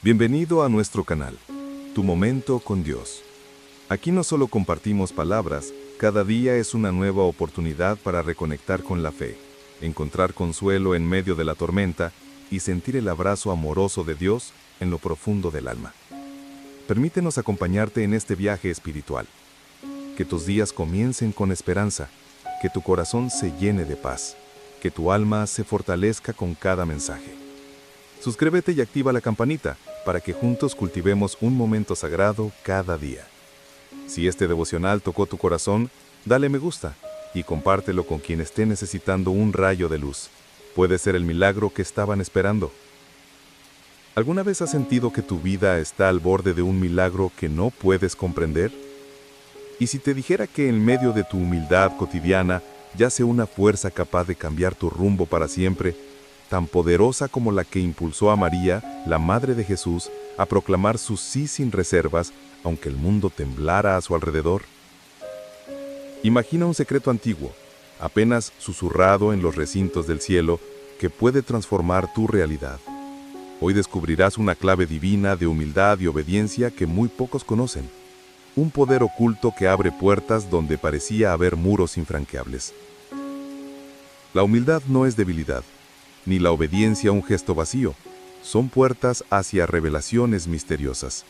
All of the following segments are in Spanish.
Bienvenido a nuestro canal, Tu Momento con Dios. Aquí no solo compartimos palabras, cada día es una nueva oportunidad para reconectar con la fe, encontrar consuelo en medio de la tormenta y sentir el abrazo amoroso de Dios en lo profundo del alma. Permítenos acompañarte en este viaje espiritual. Que tus días comiencen con esperanza, que tu corazón se llene de paz, que tu alma se fortalezca con cada mensaje. Suscríbete y activa la campanita para que juntos cultivemos un momento sagrado cada día. Si este devocional tocó tu corazón, dale me gusta y compártelo con quien esté necesitando un rayo de luz. Puede ser el milagro que estaban esperando. ¿Alguna vez has sentido que tu vida está al borde de un milagro que no puedes comprender? ¿Y si te dijera que en medio de tu humildad cotidiana yace una fuerza capaz de cambiar tu rumbo para siempre, tan poderosa como la que impulsó a María, la Madre de Jesús, a proclamar su sí sin reservas, aunque el mundo temblara a su alrededor? Imagina un secreto antiguo, apenas susurrado en los recintos del cielo, que puede transformar tu realidad. Hoy descubrirás una clave divina de humildad y obediencia que muy pocos conocen. Un poder oculto que abre puertas donde parecía haber muros infranqueables. La humildad no es debilidad, ni la obediencia un gesto vacío. Son puertas hacia revelaciones misteriosas.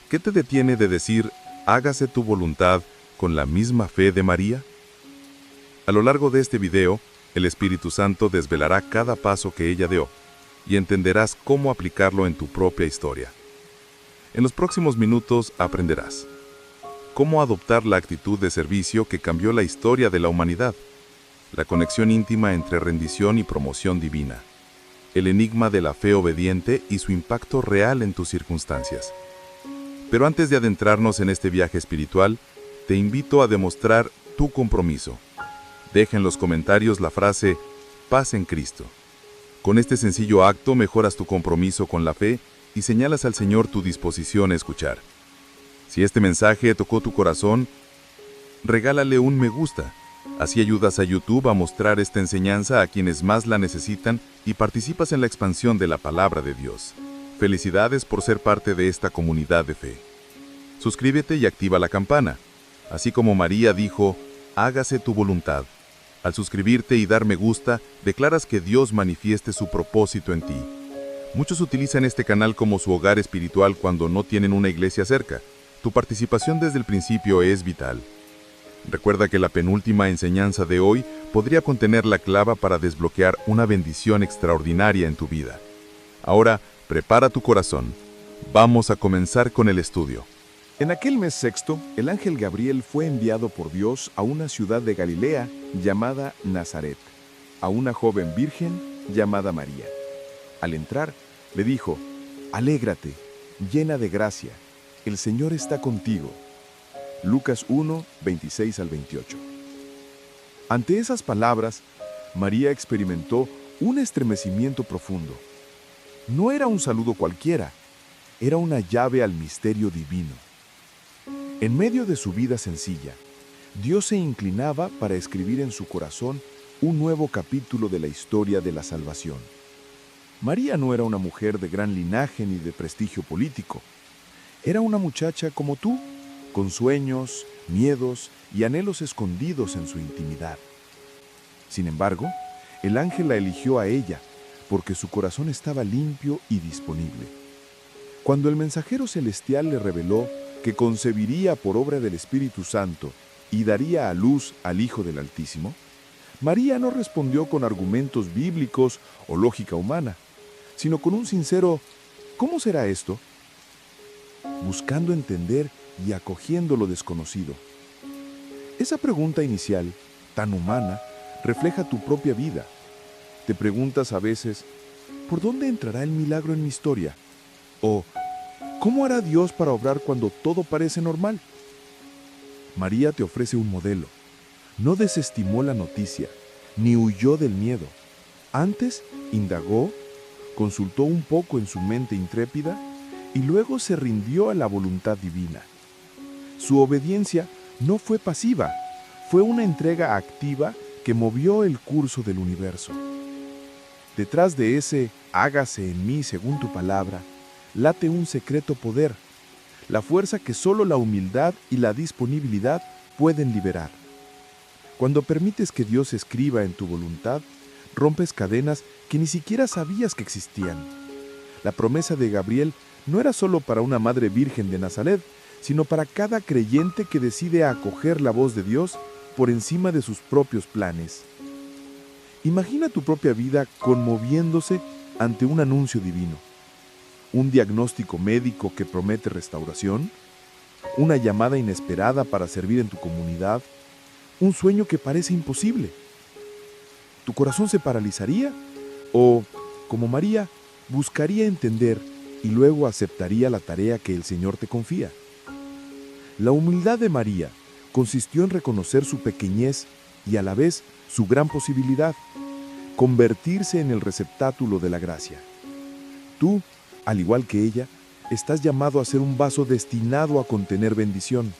¿Qué te detiene de decir, hágase tu voluntad con la misma fe de María? A lo largo de este video, el Espíritu Santo desvelará cada paso que ella dio, y entenderás cómo aplicarlo en tu propia historia. En los próximos minutos aprenderás cómo adoptar la actitud de servicio que cambió la historia de la humanidad, la conexión íntima entre rendición y promoción divina, el enigma de la fe obediente y su impacto real en tus circunstancias. Pero antes de adentrarnos en este viaje espiritual, te invito a demostrar tu compromiso. Deja en los comentarios la frase «Paz en Cristo». Con este sencillo acto mejoras tu compromiso con la fe y señalas al Señor tu disposición a escuchar. Si este mensaje tocó tu corazón, regálale un me gusta. Así ayudas a YouTube a mostrar esta enseñanza a quienes más la necesitan y participas en la expansión de la palabra de Dios. Felicidades por ser parte de esta comunidad de fe. Suscríbete y activa la campana. Así como María dijo, hágase tu voluntad. Al suscribirte y dar me gusta, declaras que Dios manifieste su propósito en ti. Muchos utilizan este canal como su hogar espiritual cuando no tienen una iglesia cerca. Tu participación desde el principio es vital. Recuerda que la penúltima enseñanza de hoy podría contener la clave para desbloquear una bendición extraordinaria en tu vida. Ahora, prepara tu corazón. Vamos a comenzar con el estudio. En aquel mes sexto, el ángel Gabriel fue enviado por Dios a una ciudad de Galilea llamada Nazaret, a una joven virgen llamada María. Al entrar, le dijo, «Alégrate, llena de gracia, el Señor está contigo». Lucas 1, 26 al 28. Ante esas palabras, María experimentó un estremecimiento profundo. No era un saludo cualquiera, era una llave al misterio divino. En medio de su vida sencilla, Dios se inclinaba para escribir en su corazón un nuevo capítulo de la historia de la salvación. María no era una mujer de gran linaje ni de prestigio político. Era una muchacha como tú, con sueños, miedos y anhelos escondidos en su intimidad. Sin embargo, el ángel la eligió a ella, porque su corazón estaba limpio y disponible. Cuando el mensajero celestial le reveló que concebiría por obra del Espíritu Santo y daría a luz al Hijo del Altísimo, María no respondió con argumentos bíblicos o lógica humana, sino con un sincero «¿Cómo será esto?», buscando entender y acogiendo lo desconocido. Esa pregunta inicial, tan humana, refleja tu propia vida. Te preguntas a veces, ¿por dónde entrará el milagro en mi historia? O, ¿cómo hará Dios para obrar cuando todo parece normal? María te ofrece un modelo. No desestimó la noticia, ni huyó del miedo. Antes, indagó, consultó un poco en su mente intrépida y luego se rindió a la voluntad divina. Su obediencia no fue pasiva, fue una entrega activa que movió el curso del universo. Detrás de ese «hágase en mí según tu palabra», late un secreto poder, la fuerza que solo la humildad y la disponibilidad pueden liberar. Cuando permites que Dios escriba en tu voluntad, rompes cadenas que ni siquiera sabías que existían. La promesa de Gabriel no era solo para una Madre Virgen de Nazaret, sino para cada creyente que decide acoger la voz de Dios por encima de sus propios planes. Imagina tu propia vida conmoviéndose ante un anuncio divino. Un diagnóstico médico que promete restauración, una llamada inesperada para servir en tu comunidad, un sueño que parece imposible. ¿Tu corazón se paralizaría? ¿O, como María, buscaría entender y luego aceptaría la tarea que el Señor te confía? La humildad de María consistió en reconocer su pequeñez y a la vez su gran posibilidad, convertirse en el receptáculo de la gracia. Tú, al igual que ella, estás llamado a ser un vaso destinado a contener bendición.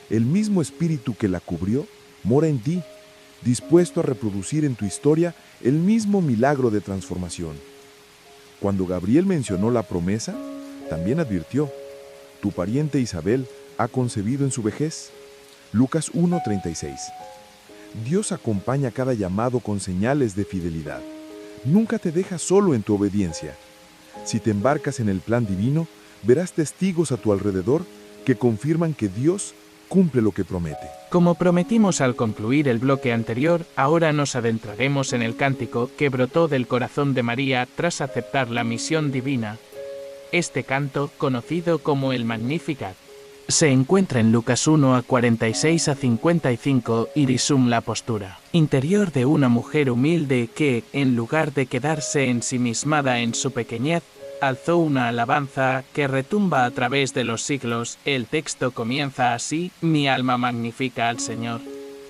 El mismo espíritu que la cubrió mora en ti, dispuesto a reproducir en tu historia el mismo milagro de transformación. Cuando Gabriel mencionó la promesa, también advirtió: tu pariente Isabel ha concebido en su vejez. Lucas 1:36. Dios acompaña cada llamado con señales de fidelidad. Nunca te deja solo en tu obediencia. Si te embarcas en el plan divino, verás testigos a tu alrededor que confirman que Dios cumple lo que promete. Como prometimos al concluir el bloque anterior, ahora nos adentraremos en el cántico que brotó del corazón de María tras aceptar la misión divina. Este canto, conocido como el Magnificat, se encuentra en Lucas 1 46 a 55 y resume la postura interior de una mujer humilde que, en lugar de quedarse ensimismada en su pequeñez, alzó una alabanza que retumba a través de los siglos. El texto comienza así: mi alma magnifica al Señor,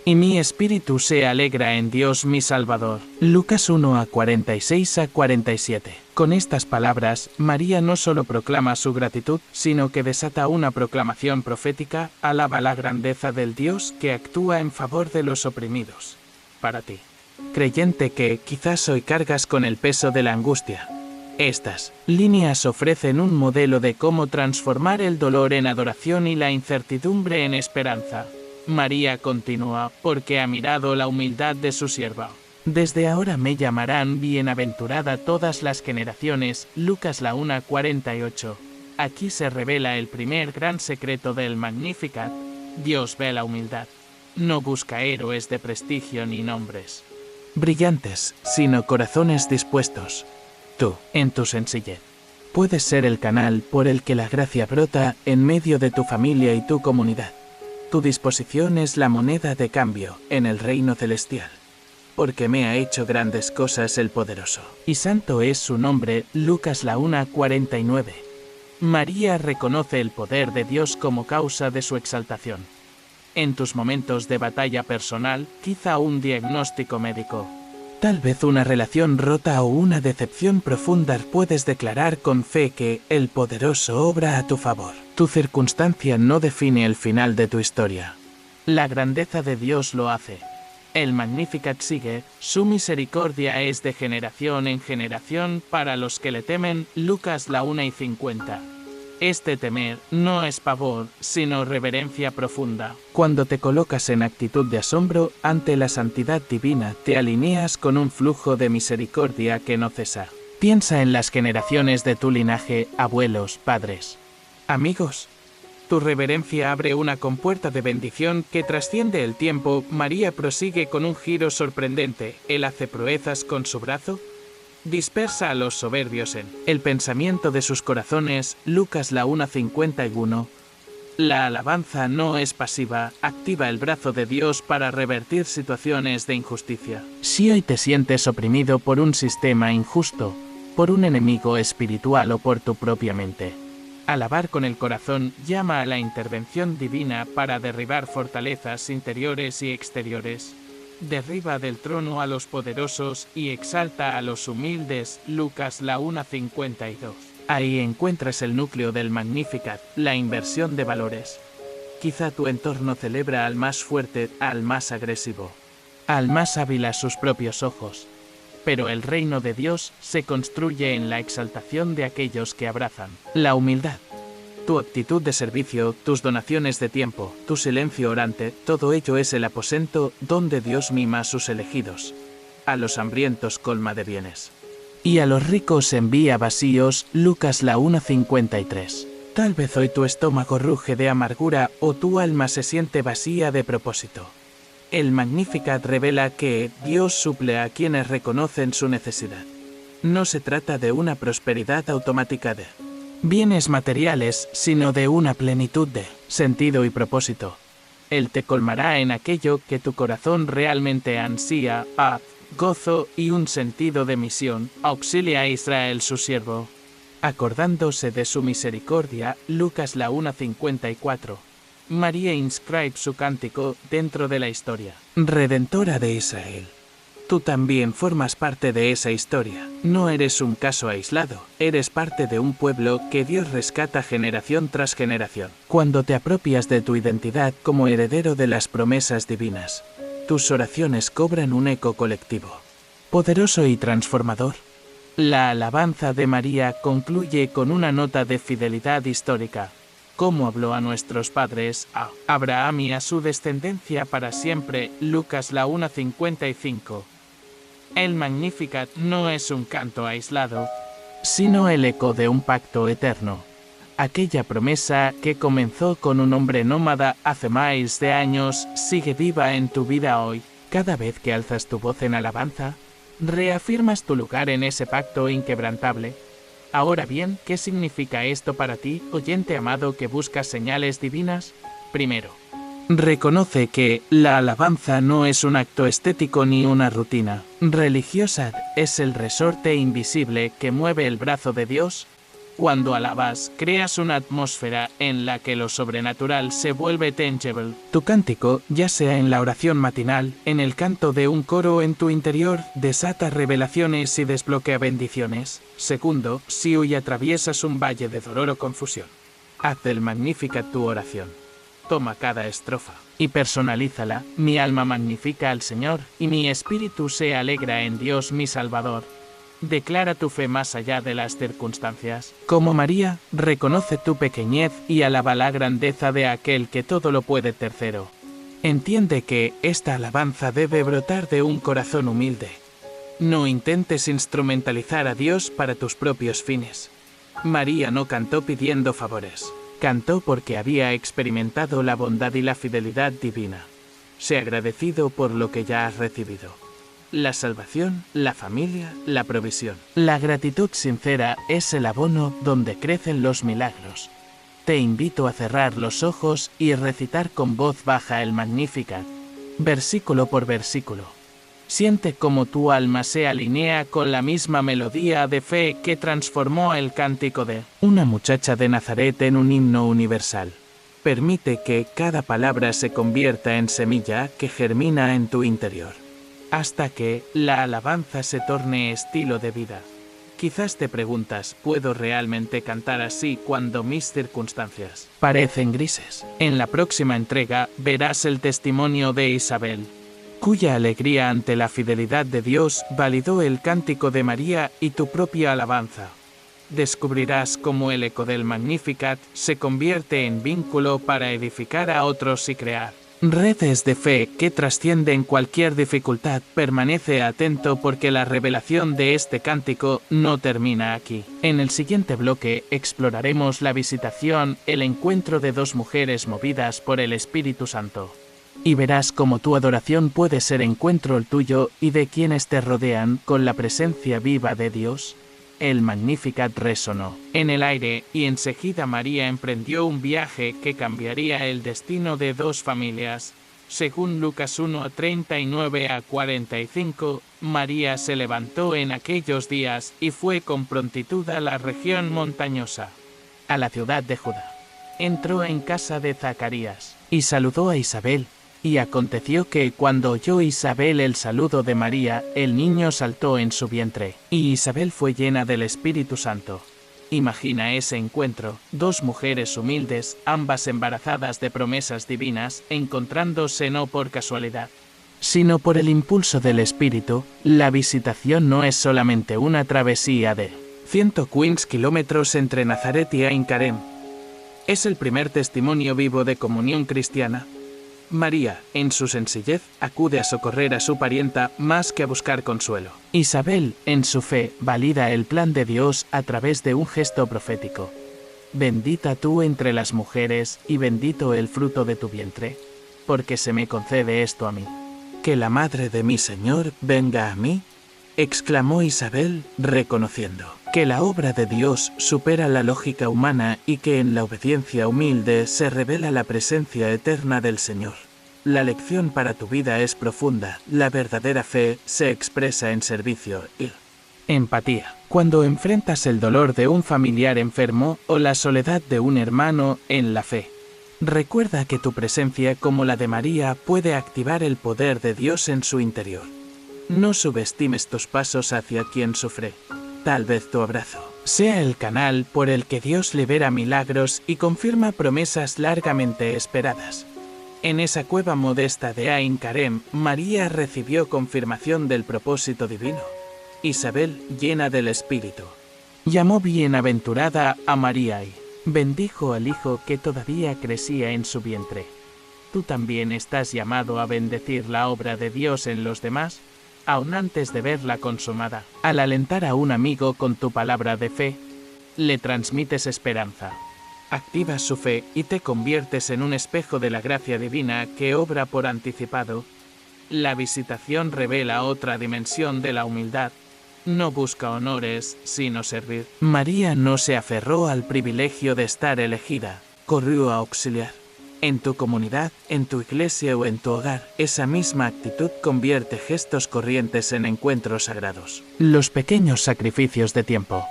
y mi espíritu se alegra en Dios mi Salvador. Lucas 1 46 a 47. Con estas palabras, María no solo proclama su gratitud, sino que desata una proclamación profética: alaba la grandeza del Dios que actúa en favor de los oprimidos. Para ti, creyente que quizás hoy cargas con el peso de la angustia, estas líneas ofrecen un modelo de cómo transformar el dolor en adoración y la incertidumbre en esperanza. María continúa: porque ha mirado la humildad de su sierva. Desde ahora me llamarán bienaventurada todas las generaciones. Lucas 1:48. Aquí se revela el primer gran secreto del Magnificat. Dios ve la humildad. No busca héroes de prestigio ni nombres brillantes, sino corazones dispuestos. Tú, en tu sencillez, puedes ser el canal por el que la gracia brota en medio de tu familia y tu comunidad. Tu disposición es la moneda de cambio en el reino celestial. Porque me ha hecho grandes cosas el poderoso, y santo es su nombre. Lucas 1:49. María reconoce el poder de Dios como causa de su exaltación. En tus momentos de batalla personal, quizá un diagnóstico médico, tal vez una relación rota o una decepción profunda, puedes declarar con fe que el poderoso obra a tu favor. Tu circunstancia no define el final de tu historia. La grandeza de Dios lo hace. El Magnificat sigue: su misericordia es de generación en generación para los que le temen. Lucas 1:50. Este temer no es pavor, sino reverencia profunda. Cuando te colocas en actitud de asombro ante la santidad divina, te alineas con un flujo de misericordia que no cesa. Piensa en las generaciones de tu linaje: abuelos, padres, amigos. Tu reverencia abre una compuerta de bendición que trasciende el tiempo. María prosigue con un giro sorprendente. Él hace proezas con su brazo, dispersa a los soberbios en el pensamiento de sus corazones. Lucas 1:51. La alabanza no es pasiva, activa el brazo de Dios para revertir situaciones de injusticia. Si hoy te sientes oprimido por un sistema injusto, por un enemigo espiritual o por tu propia mente, alabar con el corazón llama a la intervención divina para derribar fortalezas interiores y exteriores. Derriba del trono a los poderosos y exalta a los humildes. Lucas 1:52. Ahí encuentras el núcleo del Magnificat, la inversión de valores. Quizá tu entorno celebra al más fuerte, al más agresivo, al más hábil a sus propios ojos. pero el reino de Dios se construye en la exaltación de aquellos que abrazan la humildad. Tu actitud de servicio, tus donaciones de tiempo, tu silencio orante, todo ello es el aposento donde Dios mima a sus elegidos. A los hambrientos colma de bienes. Y a los ricos envía vacíos. Lucas 1:53. Tal vez hoy tu estómago ruge de amargura o tu alma se siente vacía de propósito. El Magnificat revela que Dios suple a quienes reconocen su necesidad. No se trata de una prosperidad automática de bienes materiales, sino de una plenitud de sentido y propósito. Él te colmará en aquello que tu corazón realmente ansía, paz, gozo y un sentido de misión. Auxilia a Israel su siervo. Acordándose de su misericordia, Lucas 1:54. María inscribe su cántico dentro de la historia redentora de Israel. Tú también formas parte de esa historia. No eres un caso aislado, eres parte de un pueblo que Dios rescata generación tras generación. Cuando te apropias de tu identidad como heredero de las promesas divinas, tus oraciones cobran un eco colectivo, poderoso y transformador. La alabanza de María concluye con una nota de fidelidad histórica. Como habló a nuestros padres, a Abraham y a su descendencia para siempre. Lucas 1:55. El Magnificat no es un canto aislado, sino el eco de un pacto eterno. Aquella promesa que comenzó con un hombre nómada hace miles de años sigue viva en tu vida hoy. Cada vez que alzas tu voz en alabanza, reafirmas tu lugar en ese pacto inquebrantable. Ahora bien, ¿qué significa esto para ti, oyente amado que buscas señales divinas? Primero, reconoce que la alabanza no es un acto estético ni una rutina religiosa, es el resorte invisible que mueve el brazo de Dios. Cuando alabas, creas una atmósfera en la que lo sobrenatural se vuelve tangible. Tu cántico, ya sea en la oración matinal, en el canto de un coro en tu interior, desata revelaciones y desbloquea bendiciones. Segundo, si hoy atraviesas un valle de dolor o confusión, haz del Magnificat tu oración. Toma cada estrofa y personalízala. Mi alma magnifica al Señor, y mi espíritu se alegra en Dios mi Salvador. Declara tu fe más allá de las circunstancias. Como María, reconoce tu pequeñez y alaba la grandeza de aquel que todo lo puede. Tercero, entiende que esta alabanza debe brotar de un corazón humilde. No intentes instrumentalizar a Dios para tus propios fines. María no cantó pidiendo favores. Cantó porque había experimentado la bondad y la fidelidad divina. Sé agradecido por lo que ya has recibido. La salvación, la familia, la provisión. La gratitud sincera es el abono donde crecen los milagros. Te invito a cerrar los ojos y recitar con voz baja el Magnificat, versículo por versículo. Siente cómo tu alma se alinea con la misma melodía de fe que transformó el cántico de una muchacha de Nazaret en un himno universal. Permite que cada palabra se convierta en semilla que germina en tu interior, hasta que la alabanza se torne estilo de vida. Quizás te preguntas, ¿puedo realmente cantar así cuando mis circunstancias parecen grises? En la próxima entrega verás el testimonio de Isabel, cuya alegría ante la fidelidad de Dios validó el cántico de María y tu propia alabanza. Descubrirás cómo el eco del Magnificat se convierte en vínculo para edificar a otros y crear redes de fe que trascienden cualquier dificultad. Permanece atento porque la revelación de este cántico no termina aquí. En el siguiente bloque exploraremos la visitación, el encuentro de dos mujeres movidas por el Espíritu Santo. Y verás cómo tu adoración puede ser encuentro el tuyo y de quienes te rodean con la presencia viva de Dios. El Magnificat resonó en el aire y enseguida María emprendió un viaje que cambiaría el destino de dos familias. Según Lucas 1:39-45, María se levantó en aquellos días y fue con prontitud a la región montañosa, a la ciudad de Judá. Entró en casa de Zacarías y saludó a Isabel. Y aconteció que cuando oyó Isabel el saludo de María, el niño saltó en su vientre, y Isabel fue llena del Espíritu Santo. Imagina ese encuentro, dos mujeres humildes, ambas embarazadas de promesas divinas, encontrándose no por casualidad, sino por el impulso del Espíritu. La visitación no es solamente una travesía de 115 kilómetros entre Nazaret y Ain Karem. Es el primer testimonio vivo de comunión cristiana. María, en su sencillez, acude a socorrer a su parienta más que a buscar consuelo. Isabel, en su fe, valida el plan de Dios a través de un gesto profético. Bendita tú entre las mujeres y bendito el fruto de tu vientre, porque se me concede esto a mí. Que la madre de mi Señor venga a mí, exclamó Isabel, reconociendo que la obra de Dios supera la lógica humana y que en la obediencia humilde se revela la presencia eterna del Señor. La lección para tu vida es profunda. La verdadera fe se expresa en servicio y empatía. Cuando enfrentas el dolor de un familiar enfermo o la soledad de un hermano en la fe, recuerda que tu presencia, como la de María, puede activar el poder de Dios en su interior. No subestimes tus pasos hacia quien sufre. Tal vez tu abrazo sea el canal por el que Dios libera milagros y confirma promesas largamente esperadas. En esa cueva modesta de Ain Karem, María recibió confirmación del propósito divino. Isabel, llena del Espíritu, llamó bienaventurada a María y bendijo al hijo que todavía crecía en su vientre. ¿Tú también estás llamado a bendecir la obra de Dios en los demás, aun antes de verla consumada? Al alentar a un amigo con tu palabra de fe, le transmites esperanza. Activas su fe y te conviertes en un espejo de la gracia divina que obra por anticipado. La visitación revela otra dimensión de la humildad. No busca honores, sino servir. María no se aferró al privilegio de estar elegida, corrió a auxiliar. En tu comunidad, en tu iglesia o en tu hogar, esa misma actitud convierte gestos corrientes en encuentros sagrados. Los pequeños sacrificios de tiempo,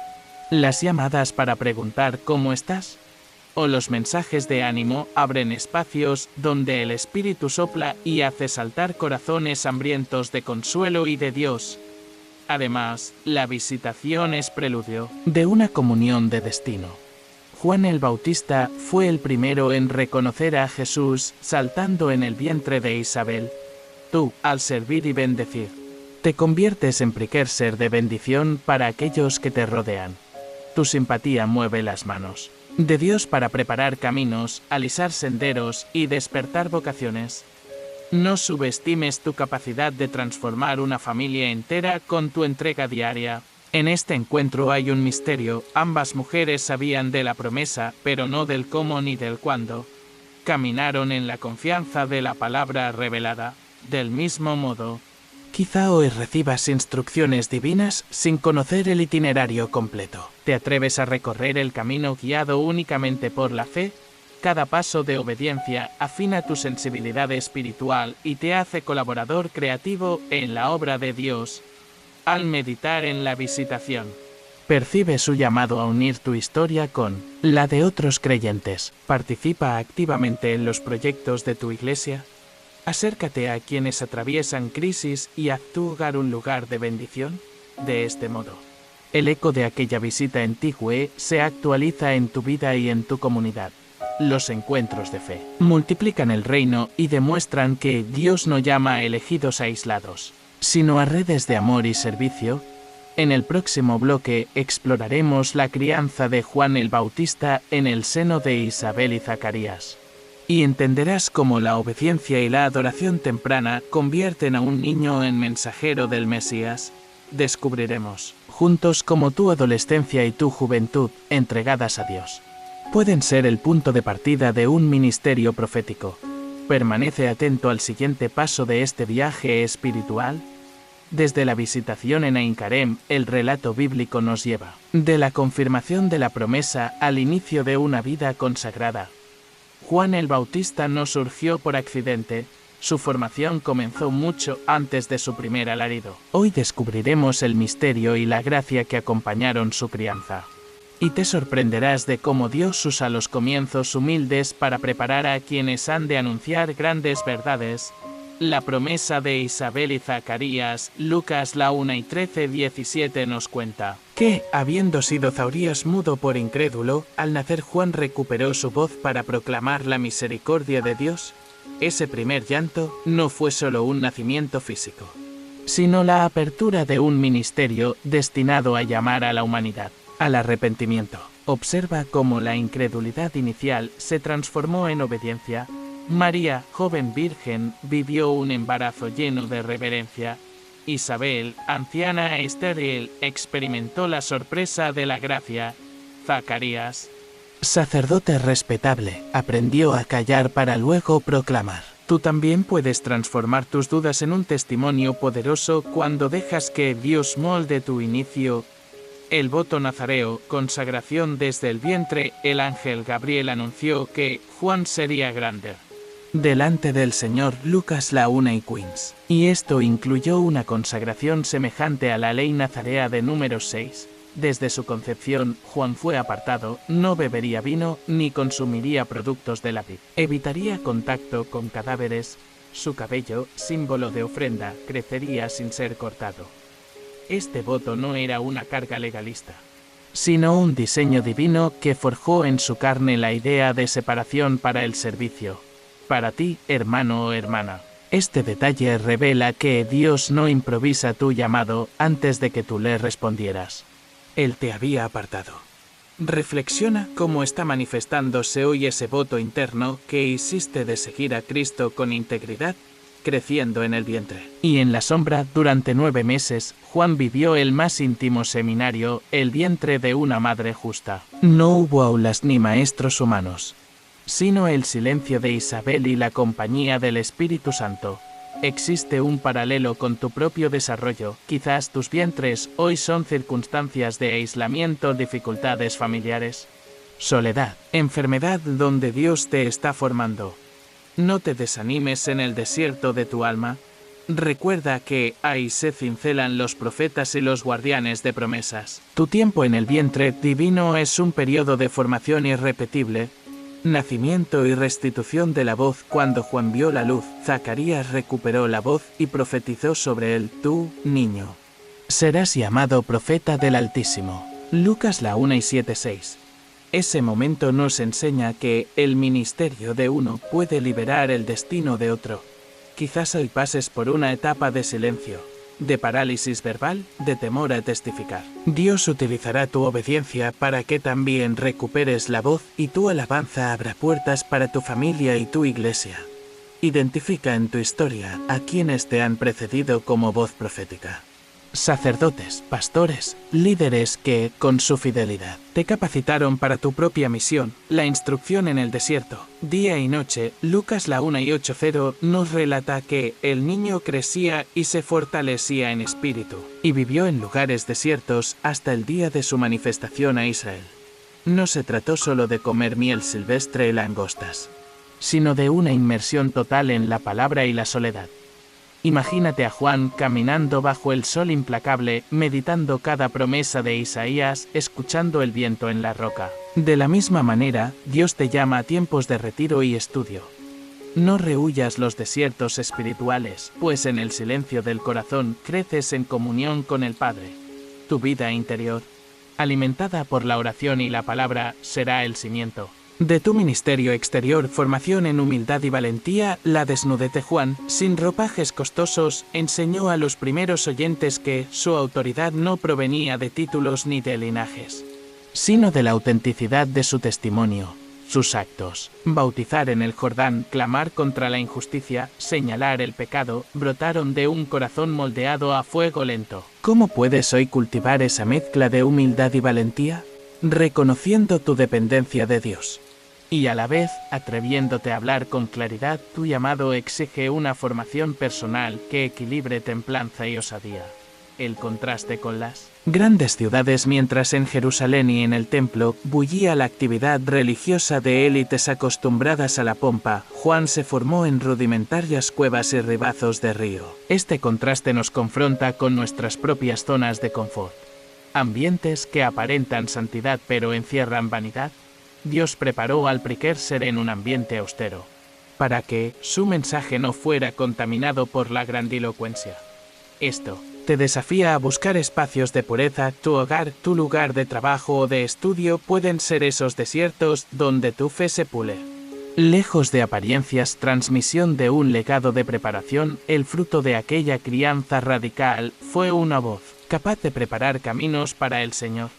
las llamadas para preguntar cómo estás, o los mensajes de ánimo abren espacios donde el Espíritu sopla y hace saltar corazones hambrientos de consuelo y de Dios. Además, la visitación es preludio de una comunión de destino. Juan el Bautista fue el primero en reconocer a Jesús saltando en el vientre de Isabel. Tú, al servir y bendecir, te conviertes en precursor de bendición para aquellos que te rodean. Tu simpatía mueve las manos de Dios para preparar caminos, alisar senderos y despertar vocaciones. No subestimes tu capacidad de transformar una familia entera con tu entrega diaria. En este encuentro hay un misterio. Ambas mujeres sabían de la promesa, pero no del cómo ni del cuándo. Caminaron en la confianza de la palabra revelada. Del mismo modo, quizá hoy recibas instrucciones divinas sin conocer el itinerario completo. ¿Te atreves a recorrer el camino guiado únicamente por la fe? Cada paso de obediencia afina tu sensibilidad espiritual y te hace colaborador creativo en la obra de Dios. Al meditar en la visitación, percibe su llamado a unir tu historia con la de otros creyentes. Participa activamente en los proyectos de tu iglesia. Acércate a quienes atraviesan crisis y haz tu hogar un lugar de bendición. De este modo, el eco de aquella visita en Tigüe se actualiza en tu vida y en tu comunidad. Los encuentros de fe multiplican el reino y demuestran que Dios no llama a elegidos aislados, sino a redes de amor y servicio. En el próximo bloque exploraremos la crianza de Juan el Bautista en el seno de Isabel y Zacarías. Y entenderás cómo la obediencia y la adoración temprana convierten a un niño en mensajero del Mesías. Descubriremos juntos cómo tu adolescencia y tu juventud, entregadas a Dios, pueden ser el punto de partida de un ministerio profético. Permanece atento al siguiente paso de este viaje espiritual. Desde la visitación en Ain Karem, el relato bíblico nos lleva de la confirmación de la promesa al inicio de una vida consagrada. Juan el Bautista no surgió por accidente. Su formación comenzó mucho antes de su primer alarido. Hoy descubriremos el misterio y la gracia que acompañaron su crianza. Y te sorprenderás de cómo Dios usa los comienzos humildes para preparar a quienes han de anunciar grandes verdades. La promesa de Isabel y Zacarías. Lucas 1:13-17 nos cuenta que, habiendo sido Zacarías mudo por incrédulo, al nacer Juan recuperó su voz para proclamar la misericordia de Dios. ese primer llanto no fue solo un nacimiento físico, sino la apertura de un ministerio destinado a llamar a la humanidad al arrepentimiento. Observa cómo la incredulidad inicial se transformó en obediencia. María, joven virgen, vivió un embarazo lleno de reverencia. Isabel, anciana e estéril, experimentó la sorpresa de la gracia. Zacarías, sacerdote respetable, aprendió a callar para luego proclamar. Tú también puedes transformar tus dudas en un testimonio poderoso cuando dejas que Dios molde tu inicio. El voto nazareo, consagración desde el vientre. El ángel Gabriel anunció que Juan sería grande delante del Señor. Lucas la 1 y 15. Y esto incluyó una consagración semejante a la ley nazarea de Números 6. Desde su concepción, Juan fue apartado, no bebería vino, ni consumiría productos de la vid. Evitaría contacto con cadáveres. Su cabello, símbolo de ofrenda, crecería sin ser cortado. Este voto no era una carga legalista, sino un diseño divino que forjó en su carne la idea de separación para el servicio. Para ti, hermano o hermana. Este detalle revela que Dios no improvisa tu llamado antes de que tú le respondieras. Él te había apartado. Reflexiona cómo está manifestándose hoy ese voto interno que hiciste de seguir a Cristo con integridad, creciendo en el vientre. Y en la sombra, durante 9 meses, Juan vivió el más íntimo seminario, el vientre de una madre justa. No hubo aulas ni maestros humanos, sino el silencio de Isabel y la compañía del Espíritu Santo. Existe un paralelo con tu propio desarrollo. Quizás tus vientres hoy son circunstancias de aislamiento, dificultades familiares, soledad, enfermedad donde Dios te está formando. No te desanimes en el desierto de tu alma. Recuerda que ahí se cincelan los profetas y los guardianes de promesas. Tu tiempo en el vientre divino es un periodo de formación irrepetible. Nacimiento y restitución de la voz. Cuando Juan vio la luz, Zacarías recuperó la voz y profetizó sobre él: tú, niño, serás llamado profeta del Altísimo. Lucas la 1 y 7:6. Ese momento nos enseña que el ministerio de uno puede liberar el destino de otro. Quizás hoy pases por una etapa de silencio, de parálisis verbal, de temor a testificar. Dios utilizará tu obediencia para que también recuperes la voz, y tu alabanza abra puertas para tu familia y tu iglesia. Identifica en tu historia a quienes te han precedido como voz profética. Sacerdotes, pastores, líderes que, con su fidelidad, te capacitaron para tu propia misión. La instrucción en el desierto, día y noche. Lucas la 1 y 8:0 nos relata que el niño crecía y se fortalecía en espíritu, y vivió en lugares desiertos hasta el día de su manifestación a Israel. No se trató solo de comer miel silvestre y langostas, sino de una inmersión total en la palabra y la soledad. Imagínate a Juan caminando bajo el sol implacable, meditando cada promesa de Isaías, escuchando el viento en la roca. De la misma manera, Dios te llama a tiempos de retiro y estudio. No rehuyas los desiertos espirituales, pues en el silencio del corazón creces en comunión con el Padre. Tu vida interior, alimentada por la oración y la palabra, será el cimiento de tu ministerio exterior. Formación en humildad y valentía. La desnudez de Juan, sin ropajes costosos, enseñó a los primeros oyentes que su autoridad no provenía de títulos ni de linajes, sino de la autenticidad de su testimonio, sus actos. Bautizar en el Jordán, clamar contra la injusticia, señalar el pecado, brotaron de un corazón moldeado a fuego lento. ¿Cómo puedes hoy cultivar esa mezcla de humildad y valentía? Reconociendo tu dependencia de Dios, y a la vez, atreviéndote a hablar con claridad. Tu llamado exige una formación personal que equilibre templanza y osadía. El contraste con las grandes ciudades. Mientras en Jerusalén y en el templo bullía la actividad religiosa de élites acostumbradas a la pompa, Juan se formó en rudimentarias cuevas y ribazos de río. Este contraste nos confronta con nuestras propias zonas de confort. Ambientes que aparentan santidad pero encierran vanidad. Dios preparó al precursor en un ambiente austero, para que su mensaje no fuera contaminado por la grandilocuencia. Esto te desafía a buscar espacios de pureza. Tu hogar, tu lugar de trabajo o de estudio pueden ser esos desiertos donde tu fe se pule. Lejos de apariencias, transmisión de un legado de preparación, el fruto de aquella crianza radical fue una voz, capaz de preparar caminos para el Señor.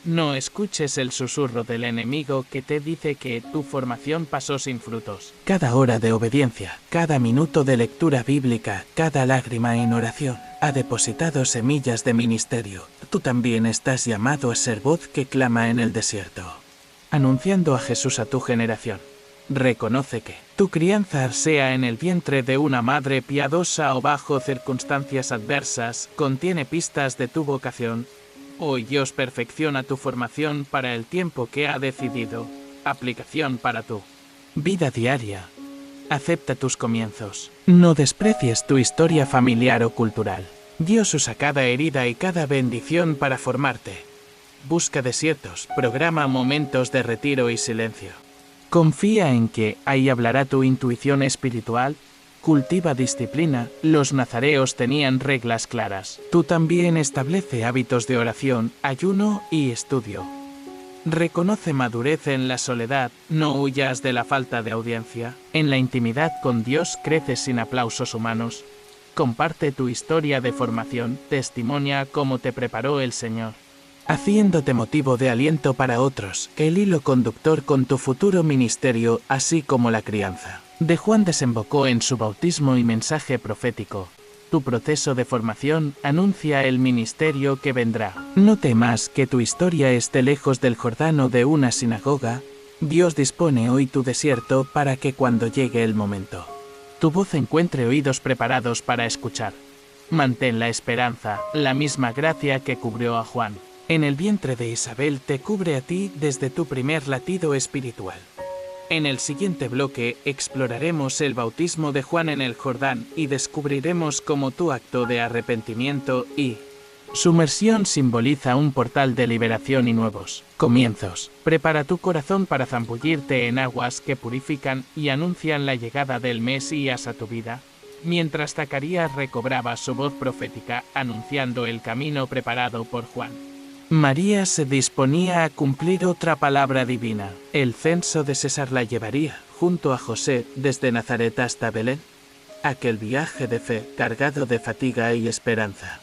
No escuches el susurro del enemigo que te dice que tu formación pasó sin frutos. Cada hora de obediencia, cada minuto de lectura bíblica, cada lágrima en oración, ha depositado semillas de ministerio. Tú también estás llamado a ser voz que clama en el desierto, anunciando a Jesús a tu generación. Reconoce que tu crianza, sea en el vientre de una madre piadosa o bajo circunstancias adversas, contiene pistas de tu vocación. Hoy Dios perfecciona tu formación para el tiempo que ha decidido. Aplicación para tu vida diaria. Acepta tus comienzos. No desprecies tu historia familiar o cultural. Dios usa cada herida y cada bendición para formarte. Busca desiertos, programa momentos de retiro y silencio. Confía en que ahí hablará tu intuición espiritual. Cultiva disciplina. Los nazareos tenían reglas claras. Tú también establece hábitos de oración, ayuno y estudio. Reconoce madurez en la soledad. No huyas de la falta de audiencia. En la intimidad con Dios creces sin aplausos humanos. Comparte tu historia de formación. Testimonia cómo te preparó el Señor, haciéndote motivo de aliento para otros, el hilo conductor con tu futuro ministerio, así como la crianza de Juan desembocó en su bautismo y mensaje profético. Tu proceso de formación anuncia el ministerio que vendrá. No temas que tu historia esté lejos del Jordán o de una sinagoga. Dios dispone hoy tu desierto para que cuando llegue el momento, tu voz encuentre oídos preparados para escuchar. Mantén la esperanza, la misma gracia que cubrió a Juan en el vientre de Isabel te cubre a ti desde tu primer latido espiritual. En el siguiente bloque exploraremos el bautismo de Juan en el Jordán y descubriremos cómo tu acto de arrepentimiento y sumersión simboliza un portal de liberación y nuevos comienzos. Prepara tu corazón para zambullirte en aguas que purifican y anuncian la llegada del Mesías a tu vida. Mientras Zacarías recobraba su voz profética anunciando el camino preparado por Juan, María se disponía a cumplir otra palabra divina. El censo de César la llevaría, junto a José, desde Nazaret hasta Belén. Aquel viaje de fe, cargado de fatiga y esperanza,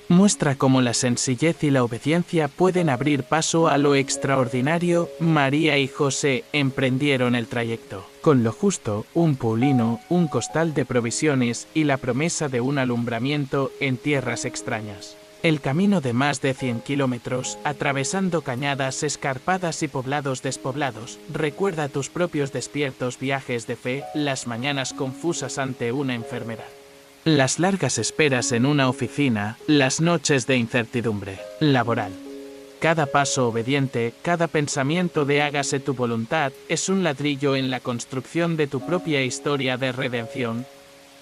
muestra cómo la sencillez y la obediencia pueden abrir paso a lo extraordinario. María y José emprendieron el trayecto con lo justo, un paulino, un costal de provisiones y la promesa de un alumbramiento en tierras extrañas. El camino de más de 100 kilómetros, atravesando cañadas escarpadas y poblados despoblados, recuerda tus propios despiertos viajes de fe, las mañanas confusas ante una enfermedad, las largas esperas en una oficina, las noches de incertidumbre laboral. Cada paso obediente, cada pensamiento de hágase tu voluntad, es un ladrillo en la construcción de tu propia historia de redención.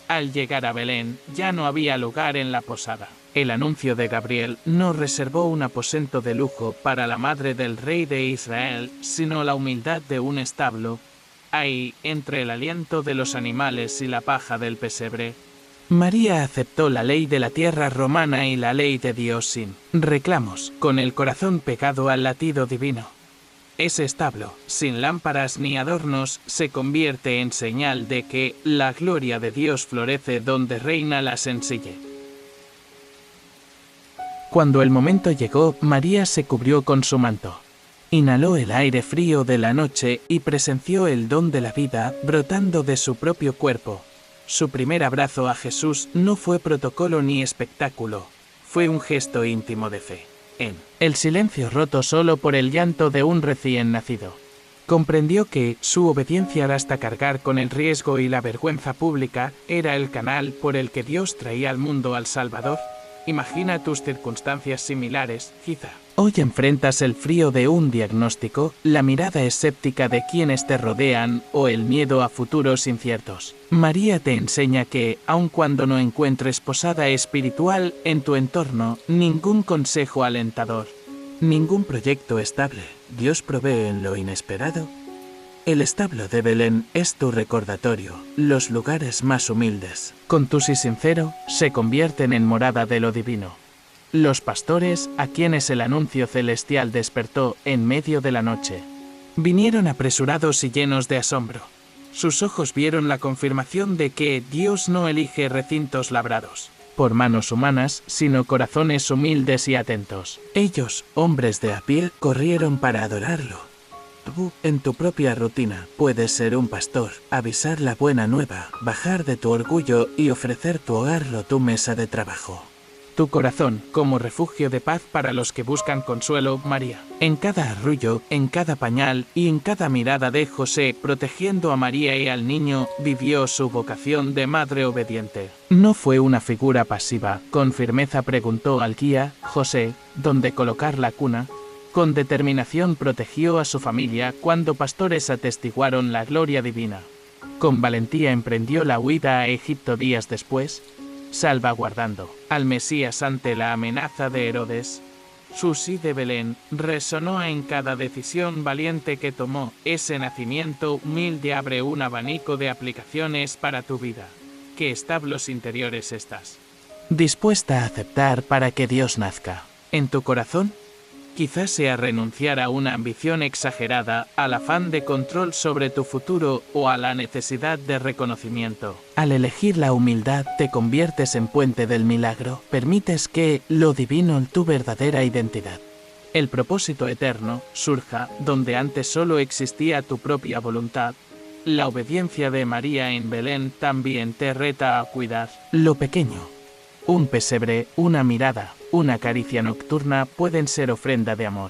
Al llegar a Belén, ya no había lugar en la posada. El anuncio de Gabriel no reservó un aposento de lujo para la madre del rey de Israel, sino la humildad de un establo. Ahí, entre el aliento de los animales y la paja del pesebre, María aceptó la ley de la tierra romana y la ley de Dios sin reclamos, con el corazón pegado al latido divino. Ese establo, sin lámparas ni adornos, se convierte en señal de que la gloria de Dios florece donde reina la sencillez. Cuando el momento llegó, María se cubrió con su manto. Inhaló el aire frío de la noche y presenció el don de la vida brotando de su propio cuerpo. Su primer abrazo a Jesús no fue protocolo ni espectáculo, fue un gesto íntimo de fe. En el silencio roto solo por el llanto de un recién nacido, comprendió que su obediencia hasta cargar con el riesgo y la vergüenza pública era el canal por el que Dios traía al mundo al Salvador. Imagina tus circunstancias similares, quizá. Hoy enfrentas el frío de un diagnóstico, la mirada escéptica de quienes te rodean o el miedo a futuros inciertos. María te enseña que, aun cuando no encuentres posada espiritual en tu entorno, ningún consejo alentador, ningún proyecto estable, Dios provee en lo inesperado. El establo de Belén es tu recordatorio. Los lugares más humildes, contus y sincero, se convierten en morada de lo divino. Los pastores, a quienes el anuncio celestial despertó en medio de la noche, vinieron apresurados y llenos de asombro. Sus ojos vieron la confirmación de que Dios no elige recintos labrados por manos humanas, sino corazones humildes y atentos. Ellos, hombres de a pie, corrieron para adorarlo. Tú, en tu propia rutina, puedes ser un pastor, avisar la buena nueva, bajar de tu orgullo y ofrecer tu hogar o tu mesa de trabajo. Tu corazón, como refugio de paz para los que buscan consuelo, María. En cada arrullo, en cada pañal y en cada mirada de José, protegiendo a María y al niño, vivió su vocación de madre obediente. No fue una figura pasiva, con firmeza preguntó al guía, José, dónde colocar la cuna. Con determinación protegió a su familia cuando pastores atestiguaron la gloria divina. Con valentía emprendió la huida a Egipto días después, salvaguardando al Mesías ante la amenaza de Herodes. Su sí de Belén resonó en cada decisión valiente que tomó. Ese nacimiento humilde abre un abanico de aplicaciones para tu vida. ¿Qué establos interiores estás dispuesta a aceptar para que Dios nazca en tu corazón? Quizás sea renunciar a una ambición exagerada, al afán de control sobre tu futuro o a la necesidad de reconocimiento. Al elegir la humildad te conviertes en puente del milagro, permites que lo divino en tu verdadera identidad. El propósito eterno surja donde antes solo existía tu propia voluntad. La obediencia de María en Belén también te reta a cuidar lo pequeño. Un pesebre, una mirada, una caricia nocturna pueden ser ofrenda de amor.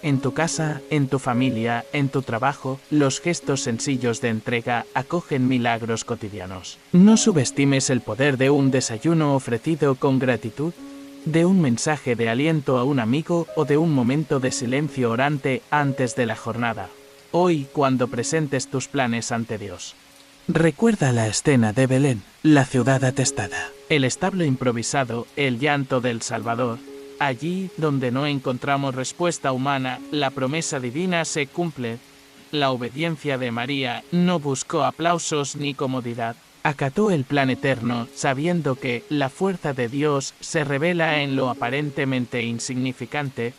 En tu casa, en tu familia, en tu trabajo, los gestos sencillos de entrega acogen milagros cotidianos. No subestimes el poder de un desayuno ofrecido con gratitud, de un mensaje de aliento a un amigo o de un momento de silencio orante antes de la jornada. Hoy, cuando presentes tus planes ante Dios, recuerda la escena de Belén, la ciudad atestada, el establo improvisado, el llanto del Salvador. Allí donde no encontramos respuesta humana, la promesa divina se cumple. La obediencia de María no buscó aplausos ni comodidad. Acató el plan eterno, sabiendo que la fuerza de Dios se revela en lo aparentemente insignificante.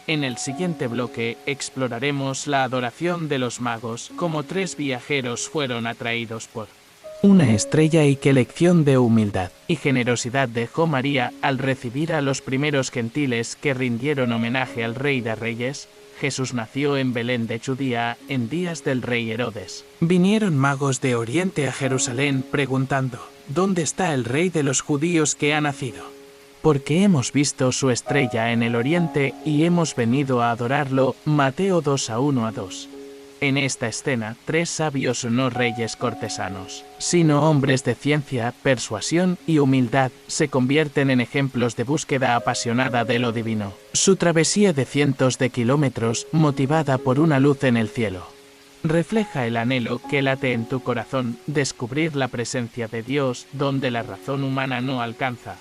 En el siguiente bloque exploraremos la adoración de los magos, como 3 viajeros fueron atraídos por una estrella y qué lección de humildad y generosidad dejó María al recibir a los primeros gentiles que rindieron homenaje al Rey de Reyes. Jesús nació en Belén de Judea en días del rey Herodes. Vinieron magos de Oriente a Jerusalén preguntando, ¿dónde está el rey de los judíos que ha nacido? Porque hemos visto su estrella en el oriente y hemos venido a adorarlo. Mateo 2:1-2. En esta escena, 3 sabios no reyes cortesanos, sino hombres de ciencia, persuasión y humildad, se convierten en ejemplos de búsqueda apasionada de lo divino. Su travesía de cientos de kilómetros, motivada por una luz en el cielo, refleja el anhelo que late en tu corazón, descubrir la presencia de Dios donde la razón humana no alcanza.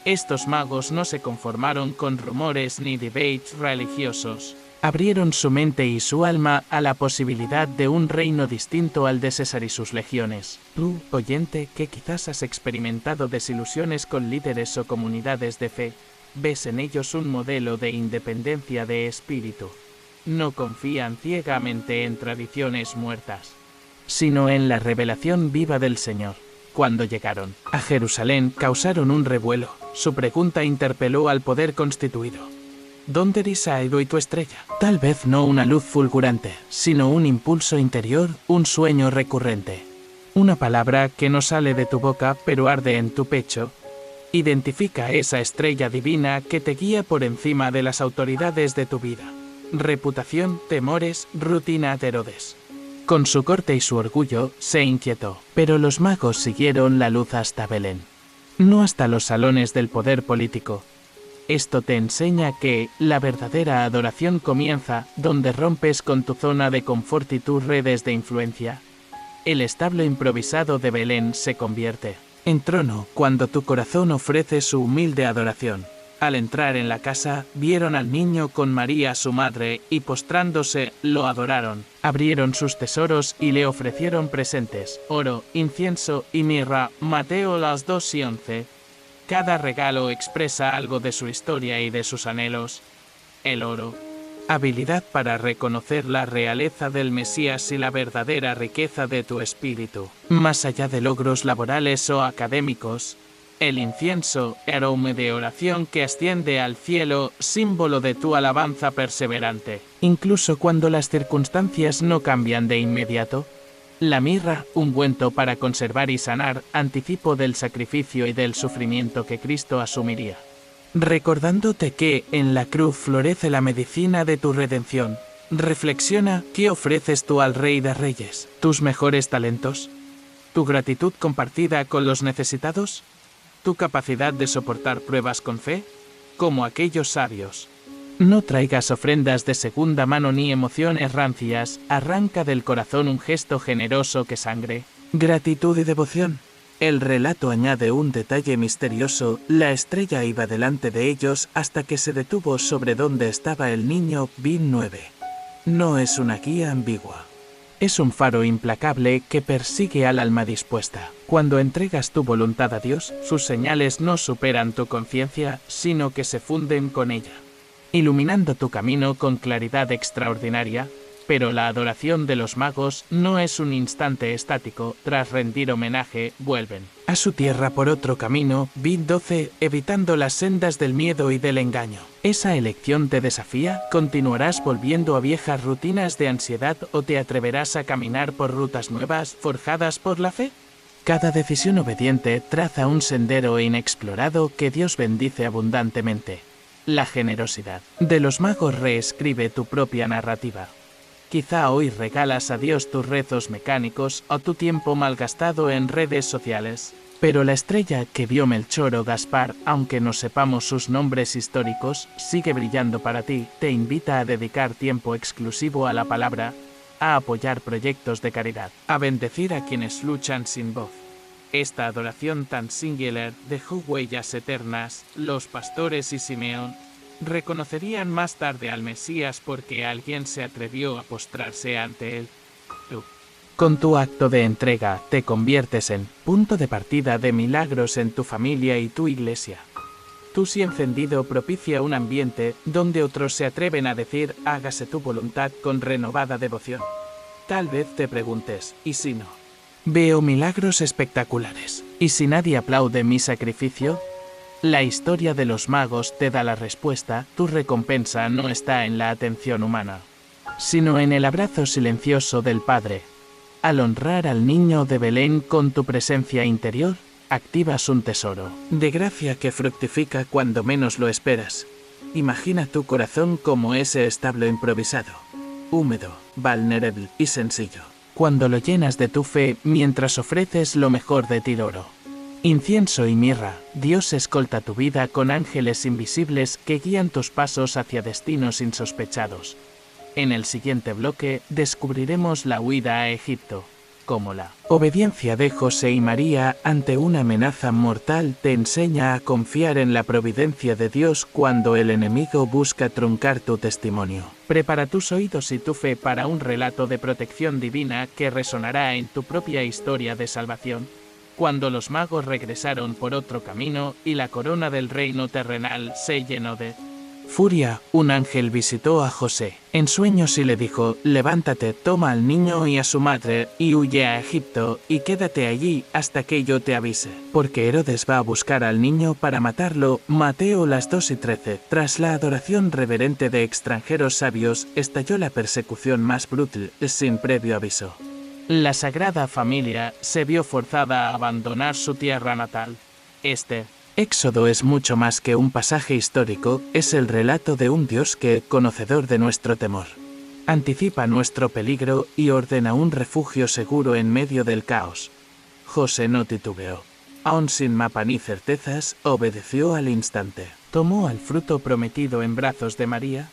Estos magos no se conformaron con rumores ni debates religiosos. Abrieron su mente y su alma a la posibilidad de un reino distinto al de César y sus legiones. Tú, oyente, que quizás has experimentado desilusiones con líderes o comunidades de fe, ves en ellos un modelo de independencia de espíritu. No confían ciegamente en tradiciones muertas, sino en la revelación viva del Señor. Cuando llegaron a Jerusalén, causaron un revuelo. Su pregunta interpeló al poder constituido. ¿Dónde ha ido tu estrella? Tal vez no una luz fulgurante, sino un impulso interior, un sueño recurrente. Una palabra que no sale de tu boca pero arde en tu pecho. Identifica esa estrella divina que te guía por encima de las autoridades de tu vida. Reputación, temores, rutina de Herodes. Con su corte y su orgullo, se inquietó, pero los magos siguieron la luz hasta Belén. No hasta los salones del poder político. Esto te enseña que la verdadera adoración comienza donde rompes con tu zona de confort y tus redes de influencia. El establo improvisado de Belén se convierte en trono cuando tu corazón ofrece su humilde adoración. Al entrar en la casa, vieron al niño con María su madre y postrándose, lo adoraron. Abrieron sus tesoros y le ofrecieron presentes, oro, incienso y mirra. Mateo 2:11. Cada regalo expresa algo de su historia y de sus anhelos. El oro habilidad para reconocer la realeza del Mesías y la verdadera riqueza de tu espíritu. Más allá de logros laborales o académicos, el incienso, aroma de oración que asciende al cielo, símbolo de tu alabanza perseverante. Incluso cuando las circunstancias no cambian de inmediato. La mirra, ungüento para conservar y sanar, anticipo del sacrificio y del sufrimiento que Cristo asumiría. Recordándote que, en la cruz florece la medicina de tu redención, reflexiona qué ofreces tú al Rey de Reyes, tus mejores talentos, tu gratitud compartida con los necesitados, tu capacidad de soportar pruebas con fe, como aquellos sabios. No traigas ofrendas de segunda mano ni emociones rancias, arranca del corazón un gesto generoso que sangre, gratitud y devoción. El relato añade un detalle misterioso: la estrella iba delante de ellos hasta que se detuvo sobre donde estaba el niño. Bin 9. No es una guía ambigua. Es un faro implacable que persigue al alma dispuesta. Cuando entregas tu voluntad a Dios, sus señales no superan tu conciencia, sino que se funden con ella, iluminando tu camino con claridad extraordinaria. Pero la adoración de los magos no es un instante estático. Tras rendir homenaje, vuelven a su tierra por otro camino. Bin 12, evitando las sendas del miedo y del engaño. ¿Esa elección te desafía? ¿Continuarás volviendo a viejas rutinas de ansiedad o te atreverás a caminar por rutas nuevas, forjadas por la fe? Cada decisión obediente traza un sendero inexplorado que Dios bendice abundantemente. La generosidad de los magos reescribe tu propia narrativa. Quizá hoy regalas a Dios tus rezos mecánicos o tu tiempo malgastado en redes sociales. Pero la estrella que vio Melchor o Gaspar, aunque no sepamos sus nombres históricos, sigue brillando para ti. Te invita a dedicar tiempo exclusivo a la palabra, a apoyar proyectos de caridad, a bendecir a quienes luchan sin voz. Esta adoración tan singular dejó huellas eternas. Los pastores y Simeón reconocerían más tarde al Mesías porque alguien se atrevió a postrarse ante él. Tú, con tu acto de entrega, te conviertes en punto de partida de milagros en tu familia y tu iglesia. Tu sí encendido propicia un ambiente donde otros se atreven a decir: hágase tu voluntad, con renovada devoción. Tal vez te preguntes: ¿y si no? Veo milagros espectaculares. ¿Y si nadie aplaude mi sacrificio? La historia de los magos te da la respuesta. Tu recompensa no está en la atención humana, sino en el abrazo silencioso del Padre. Al honrar al niño de Belén con tu presencia interior, activas un tesoro de gracia que fructifica cuando menos lo esperas. Imagina tu corazón como ese establo improvisado, húmedo, vulnerable y sencillo, cuando lo llenas de tu fe mientras ofreces lo mejor de ti, oro, incienso y mirra. Dios escolta tu vida con ángeles invisibles que guían tus pasos hacia destinos insospechados. En el siguiente bloque descubriremos la huida a Egipto, como la obediencia de José y María ante una amenaza mortal te enseña a confiar en la providencia de Dios cuando el enemigo busca truncar tu testimonio. Prepara tus oídos y tu fe para un relato de protección divina que resonará en tu propia historia de salvación. Cuando los magos regresaron por otro camino y la corona del reino terrenal se llenó de furia, un ángel visitó a José en sueños y le dijo: levántate, toma al niño y a su madre, y huye a Egipto, y quédate allí hasta que yo te avise, porque Herodes va a buscar al niño para matarlo. Mateo 2:13. Tras la adoración reverente de extranjeros sabios, estalló la persecución más brutal, sin previo aviso. La Sagrada Familia se vio forzada a abandonar su tierra natal. Este Éxodo es mucho más que un pasaje histórico, es el relato de un Dios que, conocedor de nuestro temor, anticipa nuestro peligro y ordena un refugio seguro en medio del caos. José no titubeó. Aun sin mapa ni certezas, obedeció al instante. Tomó al fruto prometido en brazos de María,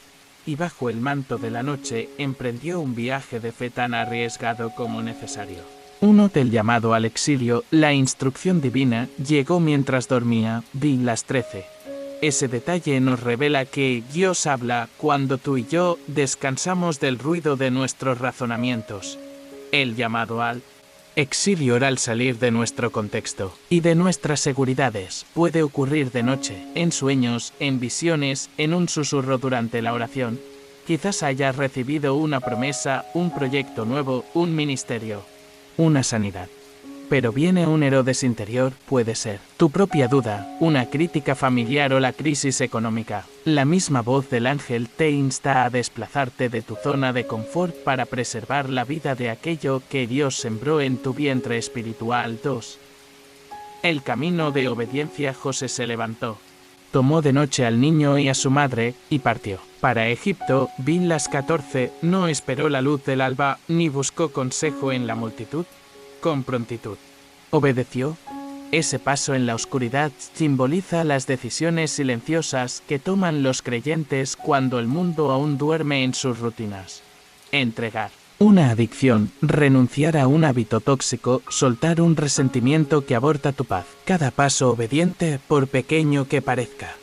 y bajo el manto de la noche emprendió un viaje de fe tan arriesgado como necesario. Uno del llamado al exilio, la instrucción divina, llegó mientras dormía. Bin 13. Ese detalle nos revela que Dios habla cuando tú y yo descansamos del ruido de nuestros razonamientos. El llamado al exilio al salir de nuestro contexto y de nuestras seguridades puede ocurrir de noche, en sueños, en visiones, en un susurro durante la oración. Quizás hayas recibido una promesa, un proyecto nuevo, un ministerio, una sanidad. Pero viene un Herodes interior, puede ser tu propia duda, una crítica familiar o la crisis económica. La misma voz del ángel te insta a desplazarte de tu zona de confort para preservar la vida de aquello que Dios sembró en tu vientre espiritual. 2. El camino de obediencia. José se levantó, tomó de noche al niño y a su madre, y partió para Egipto. Las 14. No esperó la luz del alba, ni buscó consejo en la multitud. Con prontitud obedeció. Ese paso en la oscuridad simboliza las decisiones silenciosas que toman los creyentes cuando el mundo aún duerme en sus rutinas. Entregar una adicción, renunciar a un hábito tóxico, soltar un resentimiento que aborta tu paz. Cada paso obediente, por pequeño que parezca,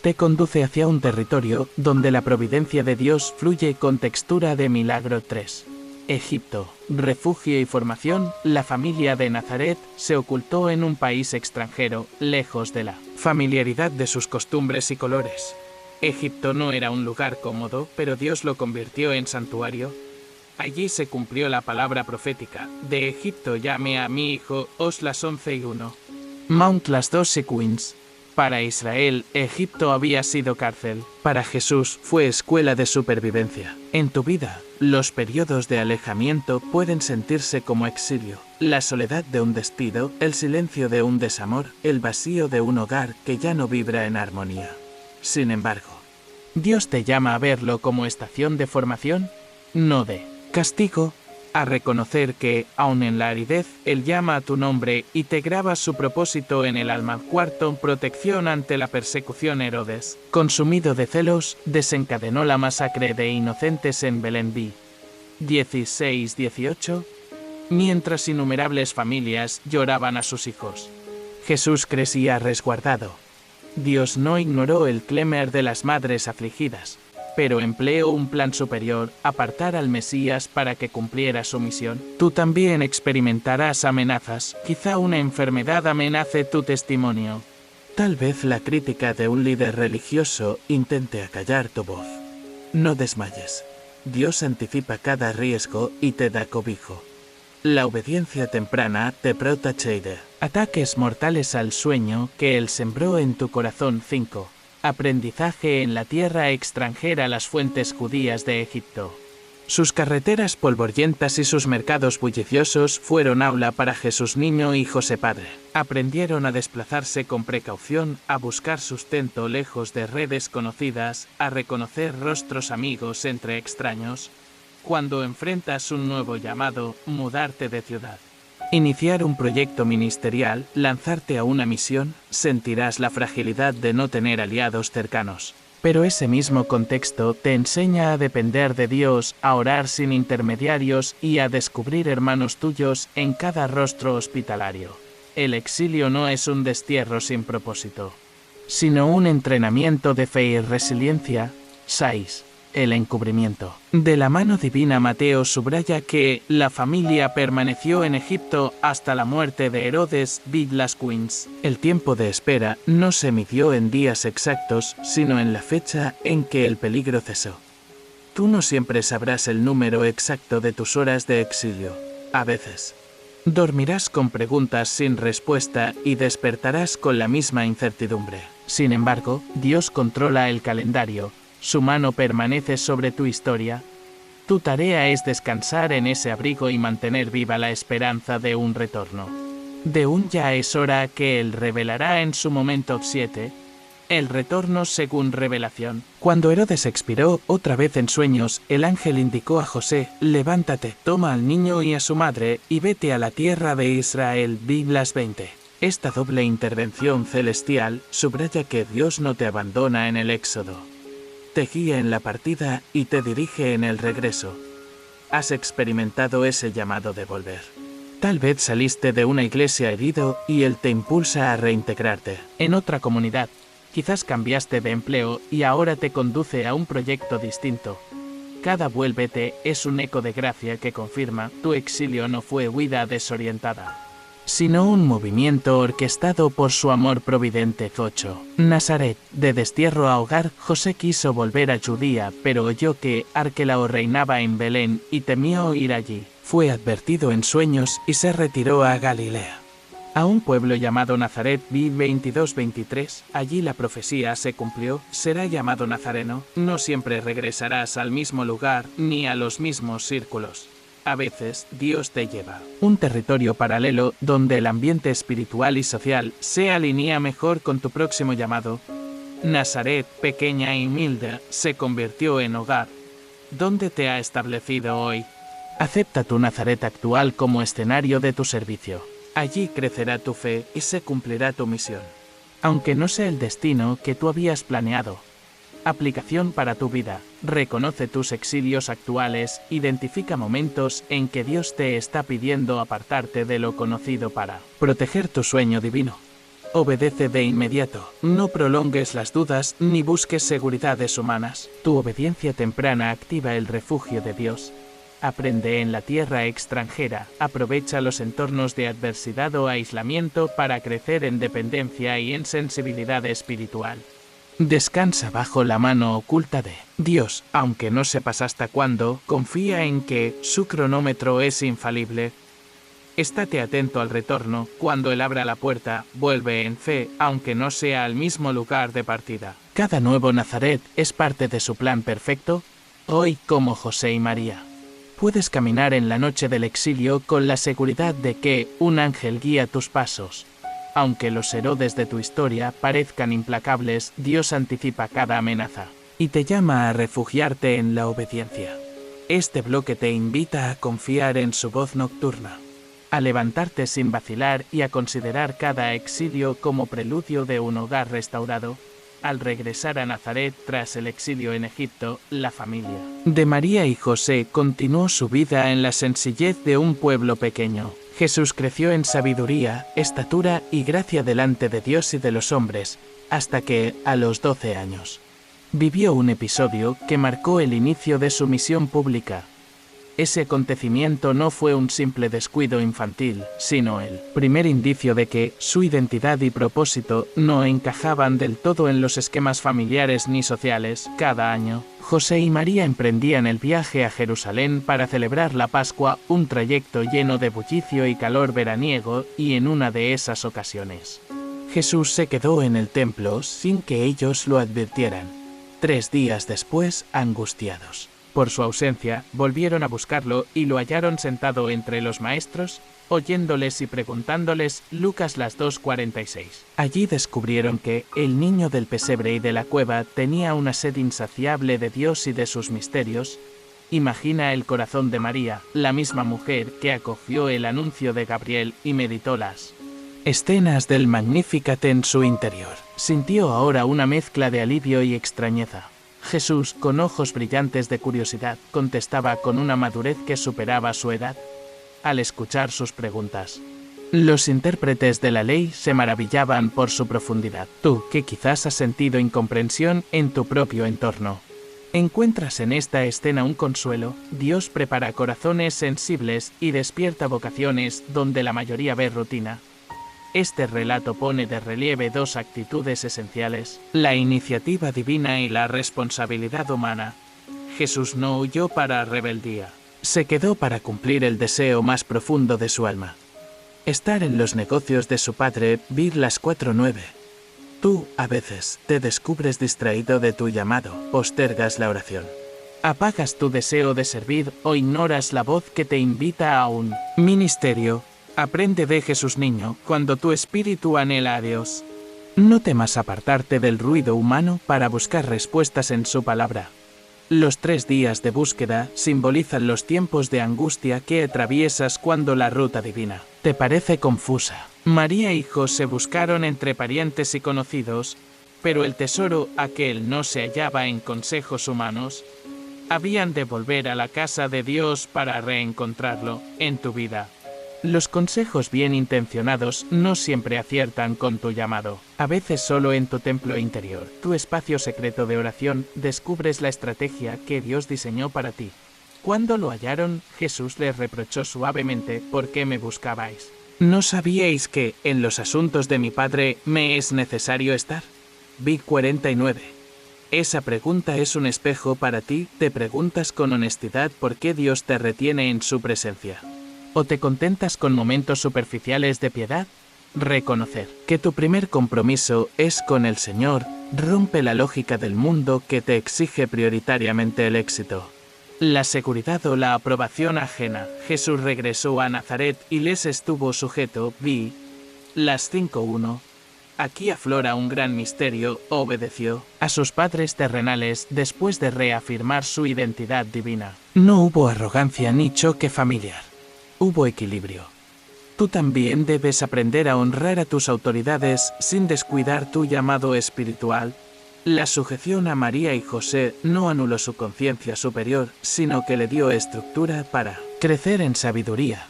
te conduce hacia un territorio donde la providencia de Dios fluye con textura de milagro. 3. Egipto, refugio y formación. La familia de Nazaret se ocultó en un país extranjero, lejos de la familiaridad de sus costumbres y colores. Egipto no era un lugar cómodo, pero Dios lo convirtió en santuario. Allí se cumplió la palabra profética: de Egipto llamé a mi hijo. Las 11:1. Mount las 12 Queens. Para Israel, Egipto había sido cárcel. Para Jesús, fue escuela de supervivencia. En tu vida, los periodos de alejamiento pueden sentirse como exilio. La soledad de un despido, el silencio de un desamor, el vacío de un hogar que ya no vibra en armonía. Sin embargo, Dios te llama a verlo como estación de formación, no de castigo, a reconocer que, aun en la aridez, Él llama a tu nombre y te graba su propósito en el alma. 4. Protección ante la persecución. Herodes, consumido de celos, desencadenó la masacre de inocentes en Belén. 16-18. Mientras innumerables familias lloraban a sus hijos, Jesús crecía resguardado. Dios no ignoró el clamor de las madres afligidas, pero empleó un plan superior: apartar al Mesías para que cumpliera su misión. Tú también experimentarás amenazas, quizá una enfermedad amenace tu testimonio. Tal vez la crítica de un líder religioso intente acallar tu voz. No desmayes. Dios anticipa cada riesgo y te da cobijo. La obediencia temprana te protege de ataques mortales al sueño que Él sembró en tu corazón. 5. Aprendizaje en la tierra extranjera. Las fuentes judías de Egipto, sus carreteras polvorientas y sus mercados bulliciosos fueron aula para Jesús niño y José padre. Aprendieron a desplazarse con precaución, a buscar sustento lejos de redes conocidas, a reconocer rostros amigos entre extraños. Cuando enfrentas un nuevo llamado, mudarte de ciudad, iniciar un proyecto ministerial, lanzarte a una misión, sentirás la fragilidad de no tener aliados cercanos. Pero ese mismo contexto te enseña a depender de Dios, a orar sin intermediarios y a descubrir hermanos tuyos en cada rostro hospitalario. El exilio no es un destierro sin propósito, sino un entrenamiento de fe y resiliencia. 6. El encubrimiento. De la mano divina. Mateo subraya que la familia permaneció en Egipto hasta la muerte de Herodes. Las Queens. El tiempo de espera no se midió en días exactos, sino en la fecha en que el peligro cesó. Tú no siempre sabrás el número exacto de tus horas de exilio. A veces, dormirás con preguntas sin respuesta y despertarás con la misma incertidumbre. Sin embargo, Dios controla el calendario. Su mano permanece sobre tu historia. Tu tarea es descansar en ese abrigo y mantener viva la esperanza de un retorno. De un ya es hora que Él revelará en su momento. 7. El retorno según revelación. Cuando Herodes expiró, otra vez en sueños, el ángel indicó a José: levántate, toma al niño y a su madre, y vete a la tierra de Israel. Las 20. Esta doble intervención celestial subraya que Dios no te abandona en el éxodo. Te guía en la partida y te dirige en el regreso. Has experimentado ese llamado de volver. Tal vez saliste de una iglesia herido y Él te impulsa a reintegrarte en otra comunidad. Quizás cambiaste de empleo y ahora te conduce a un proyecto distinto. Cada vuélvete es un eco de gracia que confirma: tu exilio no fue huida desorientada. sino un movimiento orquestado por su amor providente. 8. Nazaret. De destierro a hogar, José quiso volver a Judía, pero oyó que Arquelao reinaba en Belén y temió ir allí. Fue advertido en sueños y se retiró a Galilea, a un pueblo llamado Nazaret. 22-23, allí la profecía se cumplió, será llamado Nazareno, no siempre regresarás al mismo lugar ni a los mismos círculos. A veces, Dios te lleva un territorio paralelo donde el ambiente espiritual y social se alinea mejor con tu próximo llamado. Nazaret, pequeña y humilde, se convirtió en hogar. ¿Dónde te ha establecido hoy? Acepta tu Nazaret actual como escenario de tu servicio. Allí crecerá tu fe y se cumplirá tu misión. Aunque no sea el destino que tú habías planeado. Aplicación para tu vida. Reconoce tus exilios actuales, identifica momentos en que Dios te está pidiendo apartarte de lo conocido para proteger tu sueño divino. Obedece de inmediato, no prolongues las dudas ni busques seguridades humanas. Tu obediencia temprana activa el refugio de Dios. Aprende en la tierra extranjera, aprovecha los entornos de adversidad o aislamiento para crecer en dependencia y en sensibilidad espiritual. Descansa bajo la mano oculta de Dios, aunque no sepas hasta cuándo, confía en que su cronómetro es infalible. Estate atento al retorno, cuando Él abra la puerta, vuelve en fe, aunque no sea al mismo lugar de partida. Cada nuevo Nazaret es parte de su plan perfecto, hoy como José y María. Puedes caminar en la noche del exilio con la seguridad de que un ángel guía tus pasos. Aunque los Herodes de tu historia parezcan implacables, Dios anticipa cada amenaza y te llama a refugiarte en la obediencia. Este bloque te invita a confiar en su voz nocturna, a levantarte sin vacilar y a considerar cada exilio como preludio de un hogar restaurado. Al regresar a Nazaret tras el exilio en Egipto, la familia de María y José continuó su vida en la sencillez de un pueblo pequeño. Jesús creció en sabiduría, estatura y gracia delante de Dios y de los hombres, hasta que, a los 12 años, vivió un episodio que marcó el inicio de su misión pública. Ese acontecimiento no fue un simple descuido infantil, sino el primer indicio de que su identidad y propósito no encajaban del todo en los esquemas familiares ni sociales. Cada año, José y María emprendían el viaje a Jerusalén para celebrar la Pascua, un trayecto lleno de bullicio y calor veraniego, y en una de esas ocasiones, Jesús se quedó en el templo sin que ellos lo advirtieran. 3 días después, angustiados por su ausencia, volvieron a buscarlo y lo hallaron sentado entre los maestros, oyéndoles y preguntándoles. Lucas 2:46. Allí descubrieron que el niño del pesebre y de la cueva tenía una sed insaciable de Dios y de sus misterios. Imagina el corazón de María, la misma mujer que acogió el anuncio de Gabriel y meditó las escenas del Magnificat en su interior. Sintió ahora una mezcla de alivio y extrañeza. Jesús, con ojos brillantes de curiosidad, contestaba con una madurez que superaba su edad. Al escuchar sus preguntas, los intérpretes de la ley se maravillaban por su profundidad. Tú, que quizás has sentido incomprensión en tu propio entorno, encuentras en esta escena un consuelo. Dios prepara corazones sensibles y despierta vocaciones donde la mayoría ve rutina. Este relato pone de relieve 2 actitudes esenciales: la iniciativa divina y la responsabilidad humana. Jesús no huyó para rebeldía. Se quedó para cumplir el deseo más profundo de su alma: estar en los negocios de su Padre. Las 4:9. Tú, a veces, te descubres distraído de tu llamado, postergas la oración, apagas tu deseo de servir o ignoras la voz que te invita a un ministerio. Aprende de Jesús niño, cuando tu espíritu anhela a Dios. No temas apartarte del ruido humano para buscar respuestas en su palabra. Los 3 días de búsqueda simbolizan los tiempos de angustia que atraviesas cuando la ruta divina te parece confusa. María y José buscaron entre parientes y conocidos, pero el tesoro, aquel, no se hallaba en consejos humanos. Habían de volver a la casa de Dios para reencontrarlo en tu vida. Los consejos bien intencionados no siempre aciertan con tu llamado. A veces solo en tu templo interior, tu espacio secreto de oración, descubres la estrategia que Dios diseñó para ti. Cuando lo hallaron, Jesús les reprochó suavemente: ¿por qué me buscabais? ¿No sabíais que, en los asuntos de mi Padre, me es necesario estar? Vi 49. Esa pregunta es un espejo para ti, te preguntas con honestidad por qué Dios te retiene en su presencia. ¿O te contentas con momentos superficiales de piedad? Reconocer que tu primer compromiso es con el Señor rompe la lógica del mundo que te exige prioritariamente el éxito. La seguridad o la aprobación ajena. Jesús regresó a Nazaret y les estuvo sujeto. Vi las 5:1. Aquí aflora un gran misterio. Obedeció a sus padres terrenales después de reafirmar su identidad divina. No hubo arrogancia ni choque familiar. Hubo equilibrio. Tú también debes aprender a honrar a tus autoridades sin descuidar tu llamado espiritual. La sujeción a María y José no anuló su conciencia superior, sino que le dio estructura para crecer en sabiduría.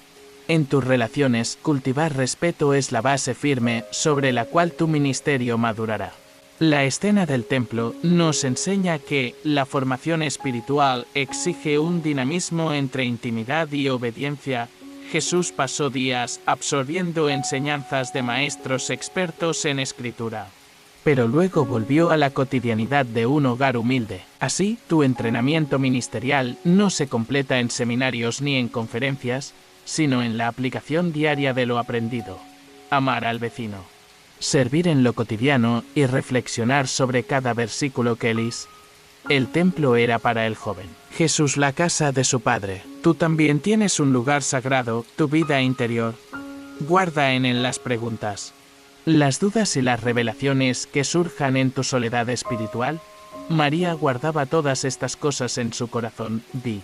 En tus relaciones, cultivar respeto es la base firme sobre la cual tu ministerio madurará. La escena del templo nos enseña que la formación espiritual exige un dinamismo entre intimidad y obediencia. Jesús pasó días absorbiendo enseñanzas de maestros expertos en escritura. Pero luego volvió a la cotidianidad de un hogar humilde. Así, tu entrenamiento ministerial no se completa en seminarios ni en conferencias, sino en la aplicación diaria de lo aprendido. Amar al vecino. Servir en lo cotidiano y reflexionar sobre cada versículo que lees. El templo era para el joven. Jesús la casa de su padre. Tú también tienes un lugar sagrado, tu vida interior. Guarda en él las preguntas. Las dudas y las revelaciones que surjan en tu soledad espiritual. María guardaba todas estas cosas en su corazón. Di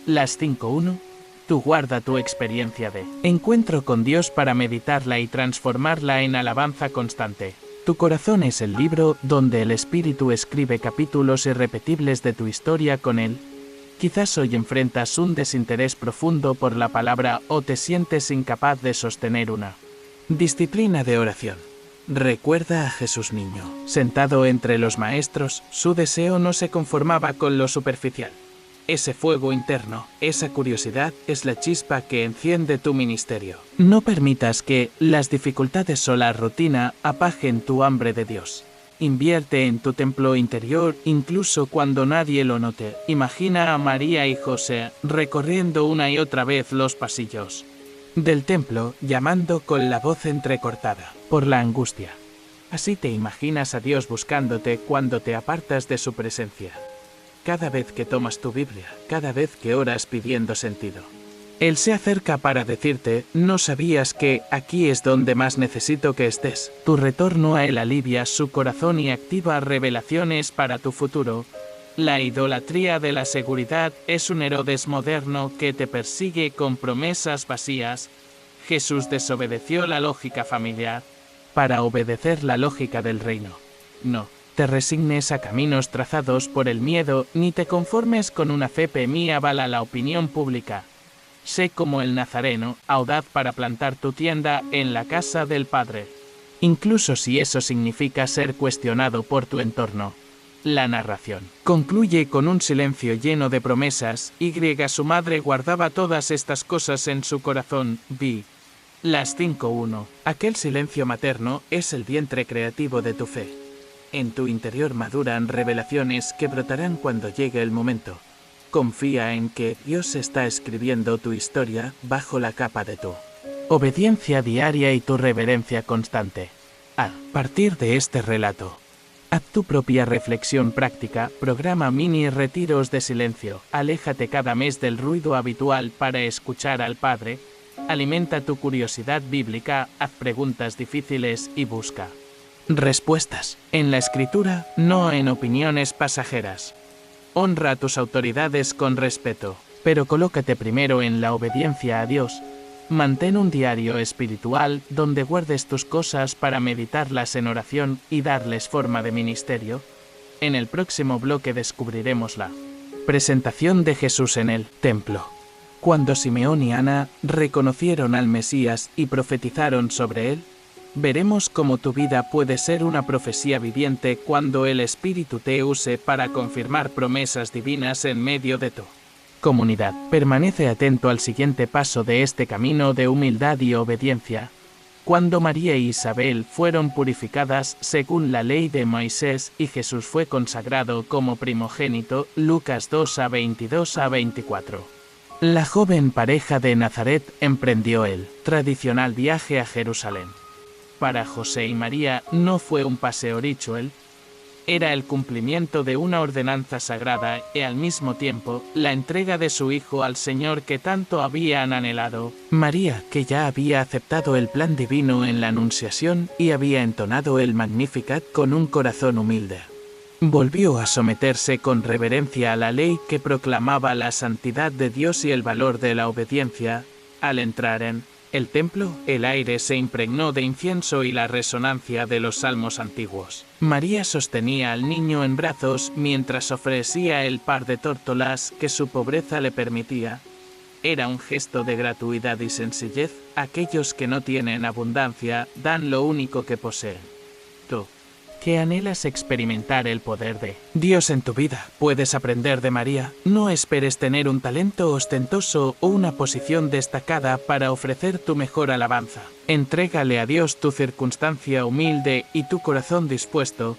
las 5:1. Tú guarda tu experiencia de encuentro con Dios para meditarla y transformarla en alabanza constante. Tu corazón es el libro donde el Espíritu escribe capítulos irrepetibles de tu historia con Él. Quizás hoy enfrentas un desinterés profundo por la palabra o te sientes incapaz de sostener una disciplina de oración. Recuerda a Jesús niño. Sentado entre los maestros, su deseo no se conformaba con lo superficial. Ese fuego interno, esa curiosidad, es la chispa que enciende tu ministerio. No permitas que las dificultades o la rutina apagen tu hambre de Dios. Invierte en tu templo interior incluso cuando nadie lo note. Imagina a María y José recorriendo una y otra vez los pasillos del templo, llamando con la voz entrecortada por la angustia. Así te imaginas a Dios buscándote cuando te apartas de su presencia. Cada vez que tomas tu Biblia, cada vez que oras pidiendo sentido. Él se acerca para decirte, ¿no sabías que aquí es donde más necesito que estés? Tu retorno a Él alivia su corazón y activa revelaciones para tu futuro. La idolatría de la seguridad es un Herodes moderno que te persigue con promesas vacías. Jesús desobedeció la lógica familiar para obedecer la lógica del reino. No te resignes a caminos trazados por el miedo, ni te conformes con una fe permeable a la opinión pública. Sé como el Nazareno, audaz para plantar tu tienda en la casa del Padre. Incluso si eso significa ser cuestionado por tu entorno. La narración concluye con un silencio lleno de promesas. Su madre guardaba todas estas cosas en su corazón. Vi las 5:1. Aquel silencio materno es el vientre creativo de tu fe. En tu interior maduran revelaciones que brotarán cuando llegue el momento. Confía en que Dios está escribiendo tu historia bajo la capa de tu obediencia diaria y tu reverencia constante. A partir de este relato, haz tu propia reflexión práctica, programa mini retiros de silencio, aléjate cada mes del ruido habitual para escuchar al Padre, alimenta tu curiosidad bíblica, haz preguntas difíciles y busca respuestas en la Escritura, no en opiniones pasajeras. Honra a tus autoridades con respeto, pero colócate primero en la obediencia a Dios. Mantén un diario espiritual donde guardes tus cosas para meditarlas en oración y darles forma de ministerio. En el próximo bloque descubriremos la presentación de Jesús en el templo. Cuando Simeón y Ana reconocieron al Mesías y profetizaron sobre él, veremos cómo tu vida puede ser una profecía viviente cuando el Espíritu te use para confirmar promesas divinas en medio de tu Comunidad, permanece atento al siguiente paso de este camino de humildad y obediencia. Cuando María y Isabel fueron purificadas según la ley de Moisés y Jesús fue consagrado como primogénito, Lucas 2:22-24. La joven pareja de Nazaret emprendió el tradicional viaje a Jerusalén. Para José y María no fue un paseo ritual, era el cumplimiento de una ordenanza sagrada y al mismo tiempo la entrega de su hijo al Señor que tanto habían anhelado. María, que ya había aceptado el plan divino en la Anunciación y había entonado el Magnificat con un corazón humilde, volvió a someterse con reverencia a la ley que proclamaba la santidad de Dios y el valor de la obediencia. Al entrar en el templo, el aire se impregnó de incienso y la resonancia de los salmos antiguos. María sostenía al niño en brazos mientras ofrecía el par de tórtolas que su pobreza le permitía. Era un gesto de gratuidad y sencillez. Aquellos que no tienen abundancia dan lo único que poseen. Tú, que anhelas experimentar el poder de Dios en tu vida, puedes aprender de María. No esperes tener un talento ostentoso o una posición destacada para ofrecer tu mejor alabanza. Entrégale a Dios tu circunstancia humilde y tu corazón dispuesto.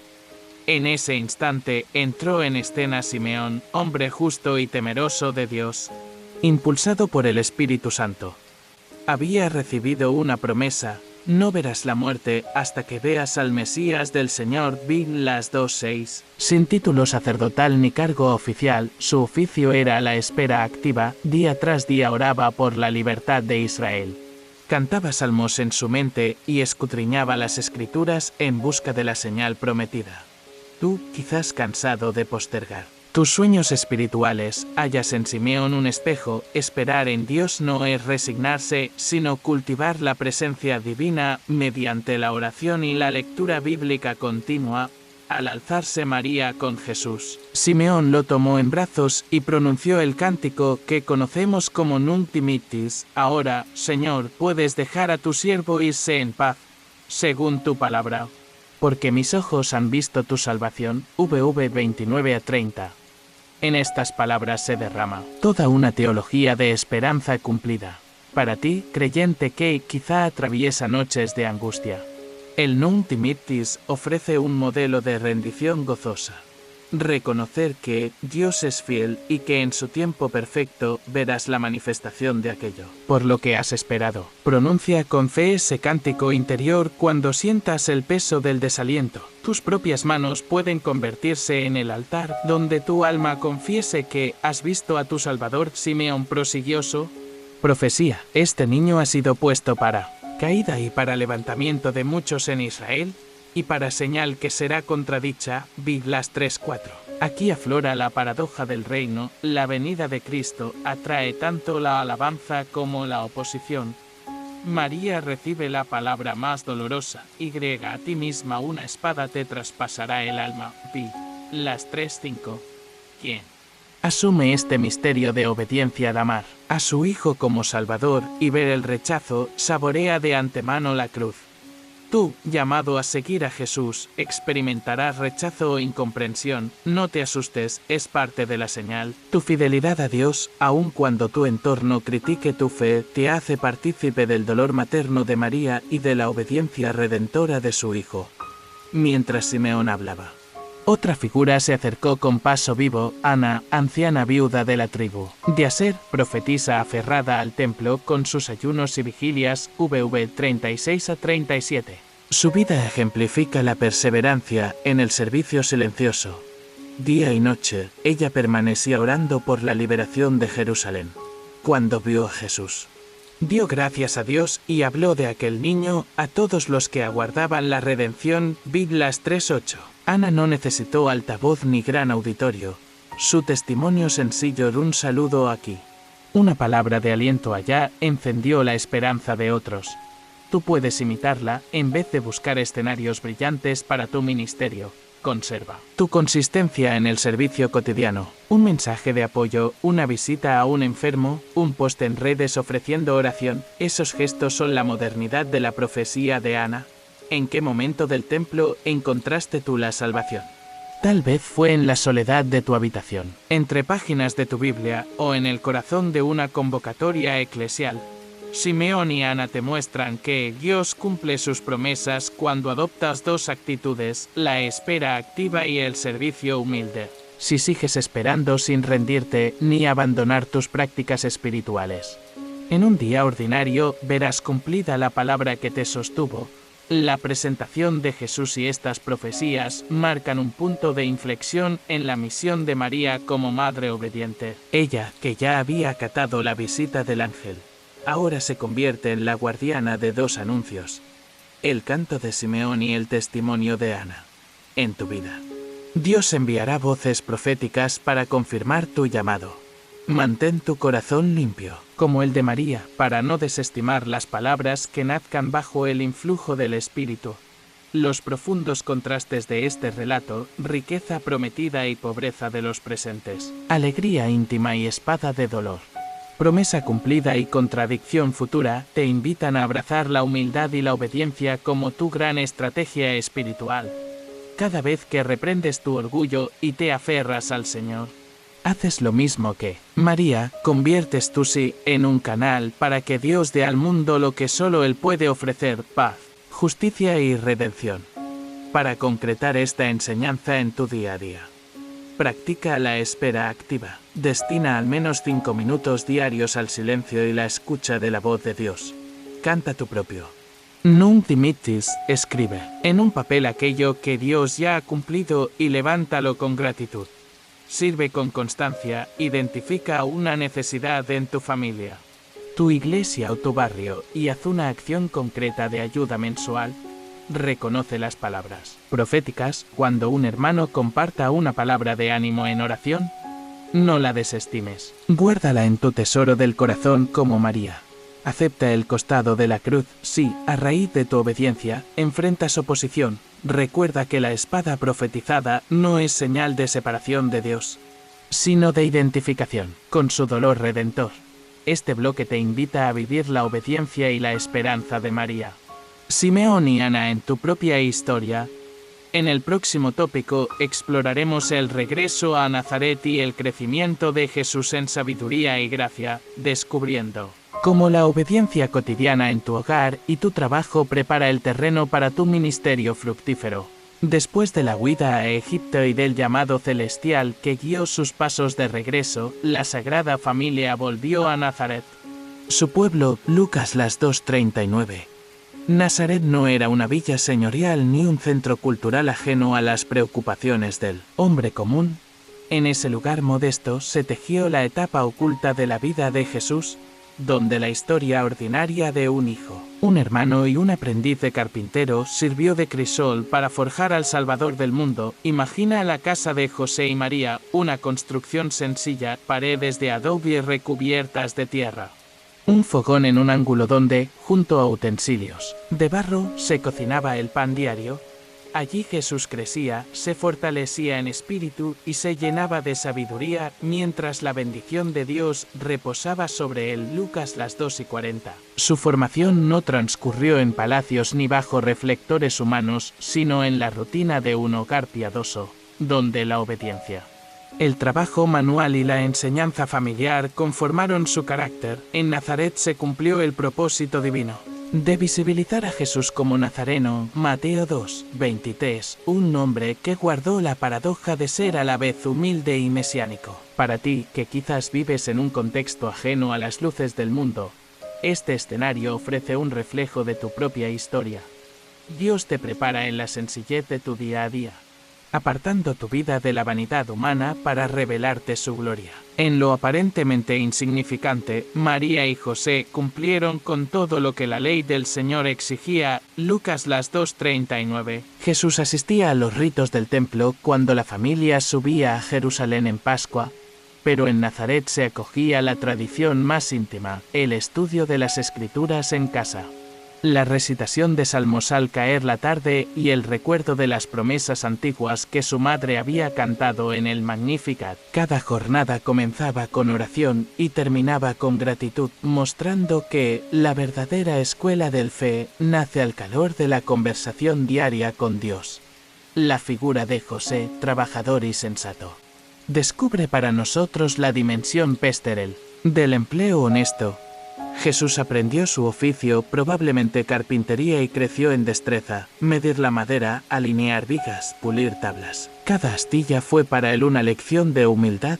En ese instante entró en escena Simeón, hombre justo y temeroso de Dios, impulsado por el Espíritu Santo. Había recibido una promesa: no verás la muerte hasta que veas al Mesías del Señor. Las 2:6. Sin título sacerdotal ni cargo oficial, su oficio era la espera activa. Día tras día oraba por la libertad de Israel. Cantaba salmos en su mente y escudriñaba las Escrituras en busca de la señal prometida. Tú, quizás cansado de postergar tus sueños espirituales, hallas en Simeón un espejo. Esperar en Dios no es resignarse, sino cultivar la presencia divina mediante la oración y la lectura bíblica continua. Al alzarse María con Jesús, Simeón lo tomó en brazos y pronunció el cántico que conocemos como Nunc dimittis. Ahora, Señor, puedes dejar a tu siervo irse en paz, según tu palabra, porque mis ojos han visto tu salvación. VV 29-30. En estas palabras se derrama toda una teología de esperanza cumplida. Para ti, creyente que quizá atraviesa noches de angustia, el Nunc dimittis ofrece un modelo de rendición gozosa. Reconocer que Dios es fiel y que en su tiempo perfecto verás la manifestación de aquello por lo que has esperado. Pronuncia con fe ese cántico interior cuando sientas el peso del desaliento. Tus propias manos pueden convertirse en el altar donde tu alma confiese que has visto a tu Salvador. Simeón prosiguió su profecía: este niño ha sido puesto para caída y para levantamiento de muchos en Israel, y para señal que será contradicha. Las 3:4. Aquí aflora la paradoja del reino. La venida de Cristo atrae tanto la alabanza como la oposición. María recibe la palabra más dolorosa: a ti misma una espada te traspasará el alma. Las 3:5. ¿Quién asume este misterio de obediencia al amar a su Hijo como Salvador y ver el rechazo, saborea de antemano la cruz? Tú, llamado a seguir a Jesús, experimentarás rechazo o incomprensión. No te asustes, es parte de la señal. Tu fidelidad a Dios, aun cuando tu entorno critique tu fe, te hace partícipe del dolor materno de María y de la obediencia redentora de su Hijo. Mientras Simeón hablaba, otra figura se acercó con paso vivo: Ana, anciana viuda de la tribu de Aser, profetisa aferrada al templo con sus ayunos y vigilias. VV 36-37. Su vida ejemplifica la perseverancia en el servicio silencioso. Día y noche, ella permanecía orando por la liberación de Jerusalén. Cuando vio a Jesús, dio gracias a Dios y habló de aquel niño a todos los que aguardaban la redención. Las 3:8. Ana no necesitó altavoz ni gran auditorio. Su testimonio sencillo: un saludo aquí, una palabra de aliento allá, encendió la esperanza de otros. Tú puedes imitarla en vez de buscar escenarios brillantes para tu ministerio. Conserva tu consistencia en el servicio cotidiano. Un mensaje de apoyo, una visita a un enfermo, un post en redes ofreciendo oración. Esos gestos son la modernidad de la profecía de Ana. ¿En qué momento del templo encontraste tú la salvación? Tal vez fue en la soledad de tu habitación, entre páginas de tu Biblia o en el corazón de una convocatoria eclesial. Simeón y Ana te muestran que Dios cumple sus promesas cuando adoptas dos actitudes, la espera activa y el servicio humilde. Si sigues esperando sin rendirte ni abandonar tus prácticas espirituales, en un día ordinario verás cumplida la palabra que te sostuvo. La presentación de Jesús y estas profecías marcan un punto de inflexión en la misión de María como madre obediente. Ella, que ya había acatado la visita del ángel, ahora se convierte en la guardiana de dos anuncios: el canto de Simeón y el testimonio de Ana. En tu vida, Dios enviará voces proféticas para confirmar tu llamado. Mantén tu corazón limpio, como el de María, para no desestimar las palabras que nazcan bajo el influjo del Espíritu. Los profundos contrastes de este relato, riqueza prometida y pobreza de los presentes, alegría íntima y espada de dolor, promesa cumplida y contradicción futura, te invitan a abrazar la humildad y la obediencia como tu gran estrategia espiritual. Cada vez que reprendes tu orgullo y te aferras al Señor, haces lo mismo que María, conviertes tu sí en un canal para que Dios dé al mundo lo que solo Él puede ofrecer: paz, justicia y redención. Para concretar esta enseñanza en tu día a día, practica la espera activa. Destina al menos 5 minutos diarios al silencio y la escucha de la voz de Dios. Canta tu propio Nunc dimittis, escribe en un papel aquello que Dios ya ha cumplido y levántalo con gratitud. Sirve con constancia, identifica una necesidad en tu familia, tu iglesia o tu barrio y haz una acción concreta de ayuda mensual. Reconoce las palabras proféticas cuando un hermano comparta una palabra de ánimo en oración. No la desestimes. Guárdala en tu tesoro del corazón como María. Acepta el costado de la cruz si, a raíz de tu obediencia, enfrentas oposición. Recuerda que la espada profetizada no es señal de separación de Dios, sino de identificación con su dolor redentor. Este bloque te invita a vivir la obediencia y la esperanza de María, Simeón y Ana en tu propia historia. En el próximo tópico exploraremos el regreso a Nazaret y el crecimiento de Jesús en sabiduría y gracia, descubriendo cómo la obediencia cotidiana en tu hogar y tu trabajo prepara el terreno para tu ministerio fructífero. Después de la huida a Egipto y del llamado celestial que guió sus pasos de regreso, la Sagrada Familia volvió a Nazaret. Su pueblo, Lucas 2:39. Nazaret no era una villa señorial ni un centro cultural ajeno a las preocupaciones del hombre común. En ese lugar modesto se tejió la etapa oculta de la vida de Jesús, donde la historia ordinaria de un hijo, un hermano y un aprendiz de carpintero sirvió de crisol para forjar al Salvador del mundo. Imagina la casa de José y María, una construcción sencilla, paredes de adobe recubiertas de tierra. Un fogón en un ángulo donde, junto a utensilios de barro, se cocinaba el pan diario. Allí Jesús crecía, se fortalecía en espíritu y se llenaba de sabiduría, mientras la bendición de Dios reposaba sobre él. Lucas 2:40. Su formación no transcurrió en palacios ni bajo reflectores humanos, sino en la rutina de un hogar piadoso, donde la obediencia, el trabajo manual y la enseñanza familiar conformaron su carácter. En Nazaret se cumplió el propósito divino de visibilizar a Jesús como nazareno. Mateo 2:23, un nombre que guardó la paradoja de ser a la vez humilde y mesiánico. Para ti, que quizás vives en un contexto ajeno a las luces del mundo, este escenario ofrece un reflejo de tu propia historia. Dios te prepara en la sencillez de tu día a día, apartando tu vida de la vanidad humana para revelarte su gloria. En lo aparentemente insignificante, María y José cumplieron con todo lo que la ley del Señor exigía. Lucas 2:39. Jesús asistía a los ritos del templo cuando la familia subía a Jerusalén en Pascua, pero en Nazaret se acogía la tradición más íntima, el estudio de las Escrituras en casa, la recitación de salmos al caer la tarde y el recuerdo de las promesas antiguas que su madre había cantado en el Magnificat. Cada jornada comenzaba con oración y terminaba con gratitud, mostrando que la verdadera escuela del fe nace al calor de la conversación diaria con Dios. la figura de José, trabajador y sensato. Descubre para nosotros la dimensión pesтерel del empleo honesto. Jesús aprendió su oficio, probablemente carpintería, y creció en destreza, medir la madera, alinear vigas, pulir tablas. Cada astilla fue para él una lección de humildad,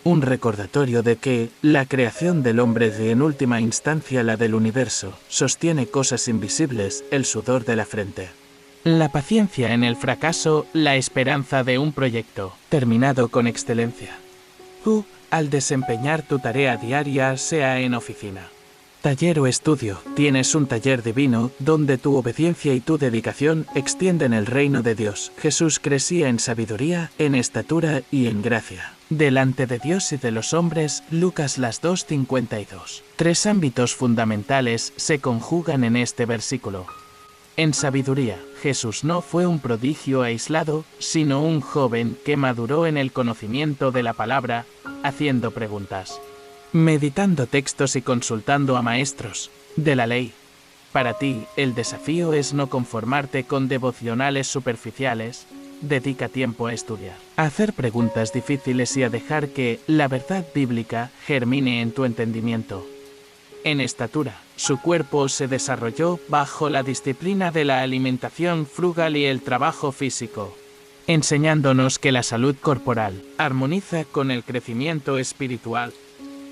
un recordatorio de que la creación del hombre y en última instancia la del universo sostiene cosas invisibles, el sudor de la frente. La paciencia en el fracaso, la esperanza de un proyecto terminado con excelencia. Tú, al desempeñar tu tarea diaria, sea en oficina, taller o estudio, tienes un taller divino donde tu obediencia y tu dedicación extienden el reino de Dios. Jesús crecía en sabiduría, en estatura y en gracia delante de Dios y de los hombres. Lucas 2:52. Tres ámbitos fundamentales se conjugan en este versículo. En sabiduría, Jesús no fue un prodigio aislado, sino un joven que maduró en el conocimiento de la palabra, haciendo preguntas, meditando textos y consultando a maestros de la ley. Para ti, el desafío es no conformarte con devocionales superficiales. Dedica tiempo a estudiar, a hacer preguntas difíciles y a dejar que la verdad bíblica germine en tu entendimiento. En estatura, su cuerpo se desarrolló bajo la disciplina de la alimentación frugal y el trabajo físico, enseñándonos que la salud corporal armoniza con el crecimiento espiritual.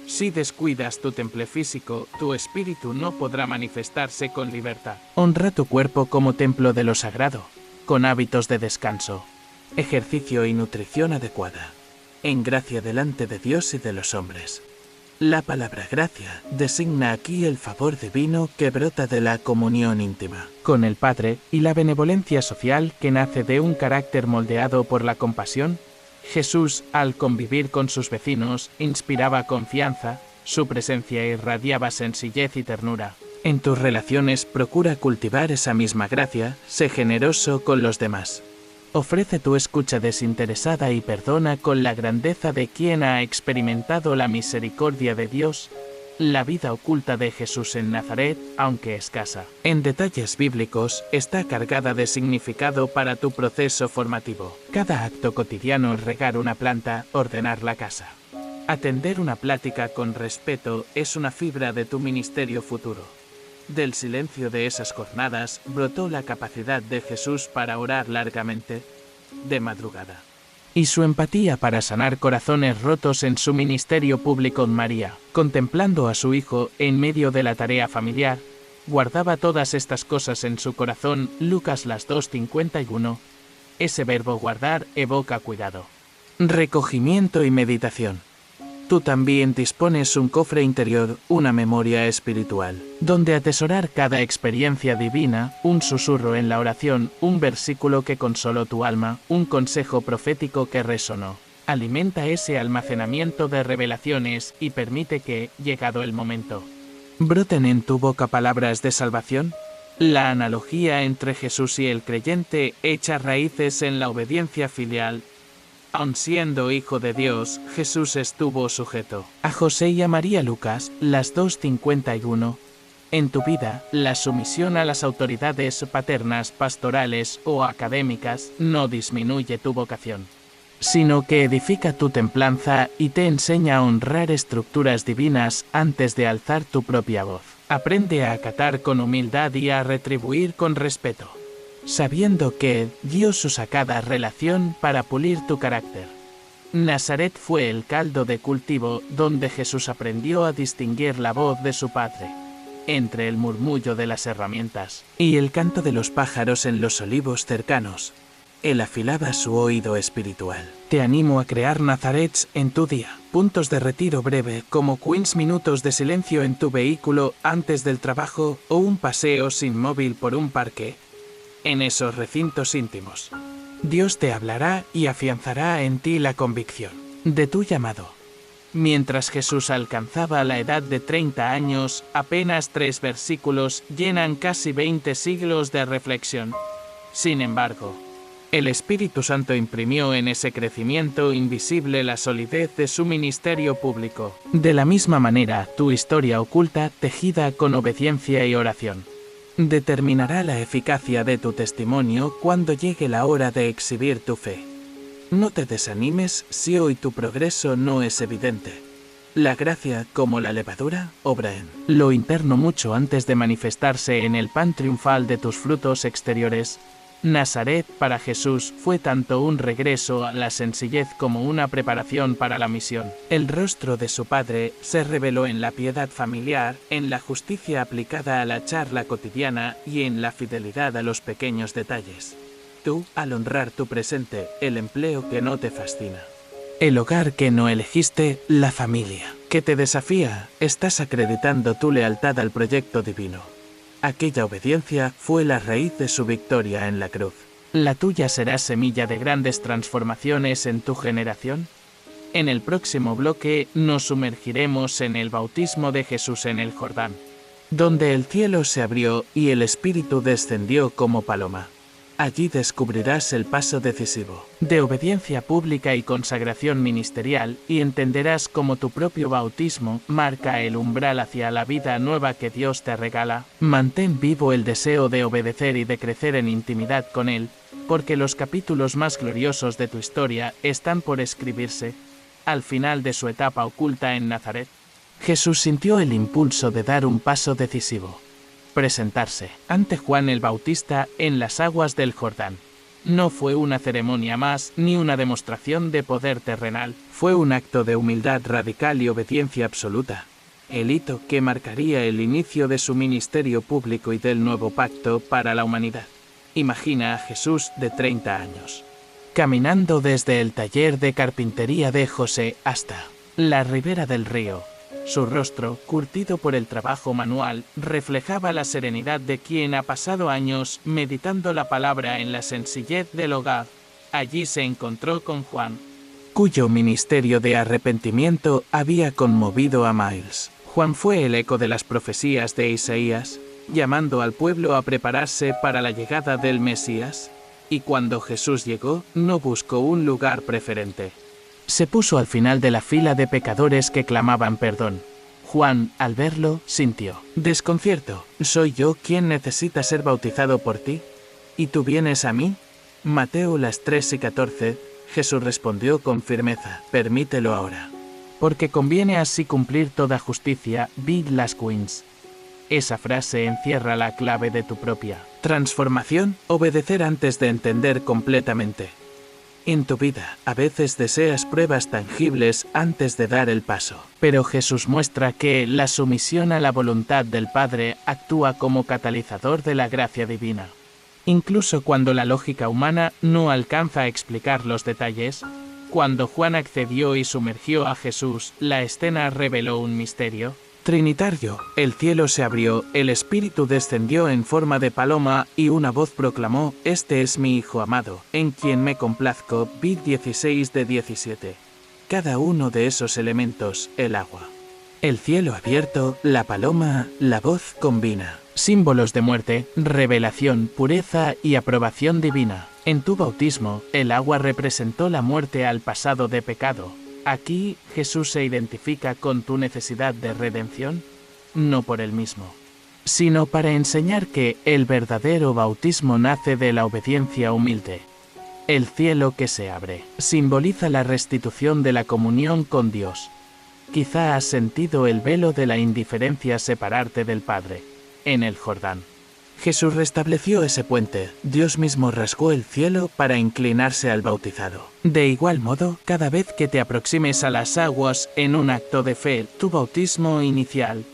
Si descuidas tu temple físico, tu espíritu no podrá manifestarse con libertad. Honra tu cuerpo como templo de lo sagrado, con hábitos de descanso, ejercicio y nutrición adecuada, en gracia delante de Dios y de los hombres. La palabra gracia designa aquí el favor divino que brota de la comunión íntima con el Padre y la benevolencia social que nace de un carácter moldeado por la compasión. Jesús, al convivir con sus vecinos, inspiraba confianza, su presencia irradiaba sencillez y ternura. En tus relaciones procura cultivar esa misma gracia, sé generoso con los demás. Ofrece tu escucha desinteresada y perdona con la grandeza de quien ha experimentado la misericordia de Dios. La vida oculta de Jesús en Nazaret, aunque escasa en detalles bíblicos, está cargada de significado para tu proceso formativo. Cada acto cotidiano, regar una planta, ordenar la casa, atender una plática con respeto, es una fibra de tu ministerio futuro. Del silencio de esas jornadas brotó la capacidad de Jesús para orar largamente, de madrugada, y su empatía para sanar corazones rotos en su ministerio público. María, contemplando a su hijo en medio de la tarea familiar, guardaba todas estas cosas en su corazón. Lucas 2:51. Ese verbo guardar evoca cuidado, recogimiento y meditación. Tú también dispones un cofre interior, una memoria espiritual, donde atesorar cada experiencia divina, un susurro en la oración, un versículo que consoló tu alma, un consejo profético que resonó. Alimenta ese almacenamiento de revelaciones y permite que, llegado el momento, broten en tu boca palabras de salvación. La analogía entre Jesús y el creyente echa raíces en la obediencia filial. Aun siendo hijo de Dios, Jesús estuvo sujeto a José y a María. Lucas 2:51. En tu vida, la sumisión a las autoridades paternas, pastorales o académicas no disminuye tu vocación, sino que edifica tu templanza y te enseña a honrar estructuras divinas antes de alzar tu propia voz. Aprende a acatar con humildad y a retribuir con respeto, sabiendo que Dios usa cada relación para pulir tu carácter. Nazaret fue el caldo de cultivo donde Jesús aprendió a distinguir la voz de su Padre entre el murmullo de las herramientas y el canto de los pájaros en los olivos cercanos. Él afilaba su oído espiritual. Te animo a crear Nazarets en tu día, puntos de retiro breve como 15 minutos de silencio en tu vehículo antes del trabajo o un paseo sin móvil por un parque. En esos recintos íntimos, Dios te hablará y afianzará en ti la convicción de tu llamado. Mientras Jesús alcanzaba la edad de 30 años, apenas 3 versículos llenan casi 20 siglos de reflexión. Sin embargo, el Espíritu Santo imprimió en ese crecimiento invisible la solidez de su ministerio público. De la misma manera, tu historia oculta, tejida con obediencia y oración, determinará la eficacia de tu testimonio cuando llegue la hora de exhibir tu fe. No te desanimes si hoy tu progreso no es evidente. La gracia, como la levadura, obra en lo interno mucho antes de manifestarse en el pan triunfal de tus frutos exteriores. Nazaret para Jesús fue tanto un regreso a la sencillez como una preparación para la misión. El rostro de su padre se reveló en la piedad familiar, en la justicia aplicada a la charla cotidiana y en la fidelidad a los pequeños detalles. Tú, al honrar tu presente, el empleo que no te fascina, el hogar que no elegiste, la familia que te desafía, estás acreditando tu lealtad al proyecto divino. Aquella obediencia fue la raíz de su victoria en la cruz. ¿La tuya será semilla de grandes transformaciones en tu generación? En el próximo bloque nos sumergiremos en el bautismo de Jesús en el Jordán, donde el cielo se abrió y el Espíritu descendió como paloma. Allí descubrirás el paso decisivo de obediencia pública y consagración ministerial y entenderás cómo tu propio bautismo marca el umbral hacia la vida nueva que Dios te regala. Mantén vivo el deseo de obedecer y de crecer en intimidad con Él, porque los capítulos más gloriosos de tu historia están por escribirse. Al final de su etapa oculta en Nazaret, Jesús sintió el impulso de dar un paso decisivo: presentarse ante Juan el Bautista en las aguas del Jordán. No fue una ceremonia más ni una demostración de poder terrenal, fue un acto de humildad radical y obediencia absoluta. El hito que marcaría el inicio de su ministerio público y del nuevo pacto para la humanidad. Imagina a Jesús de 30 años, caminando desde el taller de carpintería de José hasta la ribera del río. Su rostro, curtido por el trabajo manual, reflejaba la serenidad de quien ha pasado años meditando la palabra en la sencillez del hogar. Allí se encontró con Juan, cuyo ministerio de arrepentimiento había conmovido a Miles. Juan fue el eco de las profecías de Isaías, llamando al pueblo a prepararse para la llegada del Mesías. Y cuando Jesús llegó, no buscó un lugar preferente. Se puso al final de la fila de pecadores que clamaban perdón. Juan, al verlo, sintió desconcierto. ¿Soy yo quien necesita ser bautizado por ti? ¿Y tú vienes a mí? Mateo 3:14, Jesús respondió con firmeza: permítelo ahora. Porque conviene así cumplir toda justicia, vid las queens. Esa frase encierra la clave de tu propia transformación: obedecer antes de entender completamente. En tu vida, a veces deseas pruebas tangibles antes de dar el paso. Pero Jesús muestra que la sumisión a la voluntad del Padre actúa como catalizador de la gracia divina. Incluso cuando la lógica humana no alcanza a explicar los detalles, cuando Juan accedió y sumergió a Jesús, la escena reveló un misterio trinitario. El cielo se abrió, el Espíritu descendió en forma de paloma y una voz proclamó: este es mi Hijo amado, en quien me complazco. Vid 16:17. Cada uno de esos elementos, el agua, el cielo abierto, la paloma, la voz, combina símbolos de muerte, revelación, pureza y aprobación divina. En tu bautismo, el agua representó la muerte al pasado de pecado. Aquí, Jesús se identifica con tu necesidad de redención, no por él mismo, sino para enseñar que el verdadero bautismo nace de la obediencia humilde. El cielo que se abre simboliza la restitución de la comunión con Dios. Quizá has sentido el velo de la indiferencia separarte del Padre. En el Jordán, Jesús restableció ese puente. Dios mismo rasgó el cielo para inclinarse al bautizado. De igual modo, cada vez que te aproximes a las aguas en un acto de fe, tu bautismo inicial,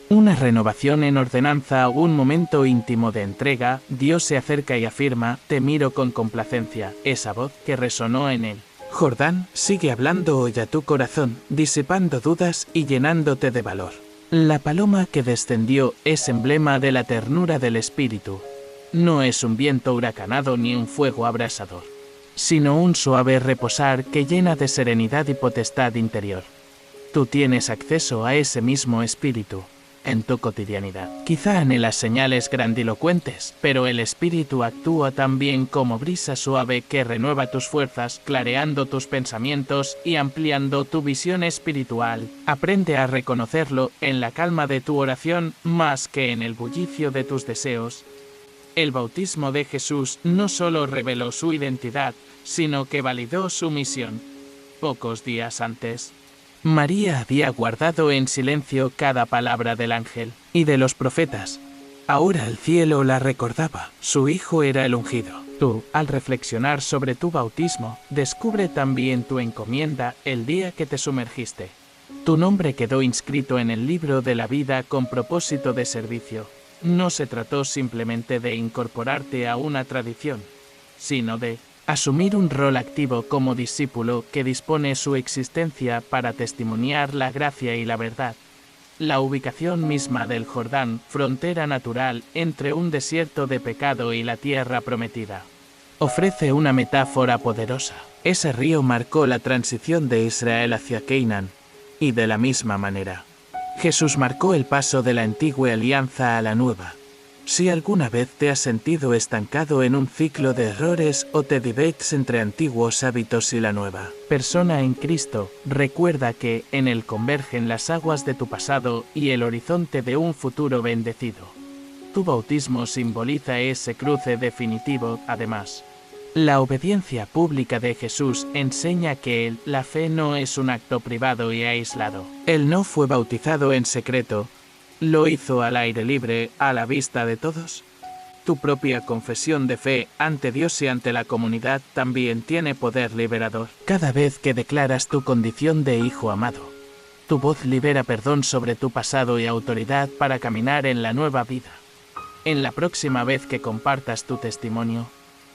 una renovación en ordenanza o un momento íntimo de entrega, Dios se acerca y afirma: te miro con complacencia. Esa voz que resonó en el Jordán sigue hablando hoy a tu corazón, disipando dudas y llenándote de valor. La paloma que descendió es emblema de la ternura del Espíritu. No es un viento huracanado ni un fuego abrasador, sino un suave reposar que llena de serenidad y potestad interior. Tú tienes acceso a ese mismo Espíritu. en tu cotidianidad. Quizá anhelas señales grandilocuentes, pero el Espíritu actúa también como brisa suave que renueva tus fuerzas, clareando tus pensamientos y ampliando tu visión espiritual. Aprende a reconocerlo en la calma de tu oración más que en el bullicio de tus deseos. El bautismo de Jesús no solo reveló su identidad, sino que validó su misión. Pocos días antes, María había guardado en silencio cada palabra del ángel y de los profetas. Ahora el cielo la recordaba, su hijo era el ungido. Tú, al reflexionar sobre tu bautismo, descubre también tu encomienda el día que te sumergiste. Tu nombre quedó inscrito en el libro de la vida con propósito de servicio. No se trató simplemente de incorporarte a una tradición, sino de asumir un rol activo como discípulo que dispone su existencia para testimoniar la gracia y la verdad. La ubicación misma del Jordán, frontera natural entre un desierto de pecado y la tierra prometida, ofrece una metáfora poderosa. Ese río marcó la transición de Israel hacia Canaán, y de la misma manera, Jesús marcó el paso de la antigua alianza a la nueva. Si alguna vez te has sentido estancado en un ciclo de errores o te divides entre antiguos hábitos y la nueva persona en Cristo, recuerda que en Él convergen las aguas de tu pasado y el horizonte de un futuro bendecido. Tu bautismo simboliza ese cruce definitivo, además. La obediencia pública de Jesús enseña que la fe no es un acto privado y aislado. Él no fue bautizado en secreto. ¿Lo hizo al aire libre, a la vista de todos? Tu propia confesión de fe ante Dios y ante la comunidad también tiene poder liberador. Cada vez que declaras tu condición de hijo amado, tu voz libera perdón sobre tu pasado y autoridad para caminar en la nueva vida. En la próxima vez que compartas tu testimonio,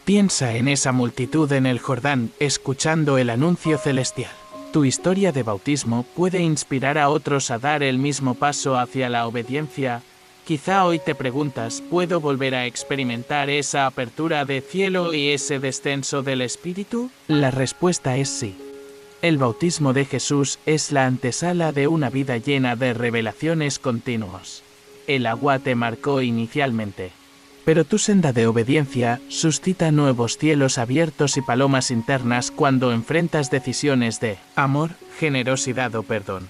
piensa en esa multitud en el Jordán, escuchando el anuncio celestial. Tu historia de bautismo puede inspirar a otros a dar el mismo paso hacia la obediencia. Quizá hoy te preguntas, ¿puedo volver a experimentar esa apertura de cielo y ese descenso del Espíritu? La respuesta es sí. El bautismo de Jesús es la antesala de una vida llena de revelaciones continuas. El agua te marcó inicialmente, pero tu senda de obediencia suscita nuevos cielos abiertos y palomas internas cuando enfrentas decisiones de amor, generosidad o perdón.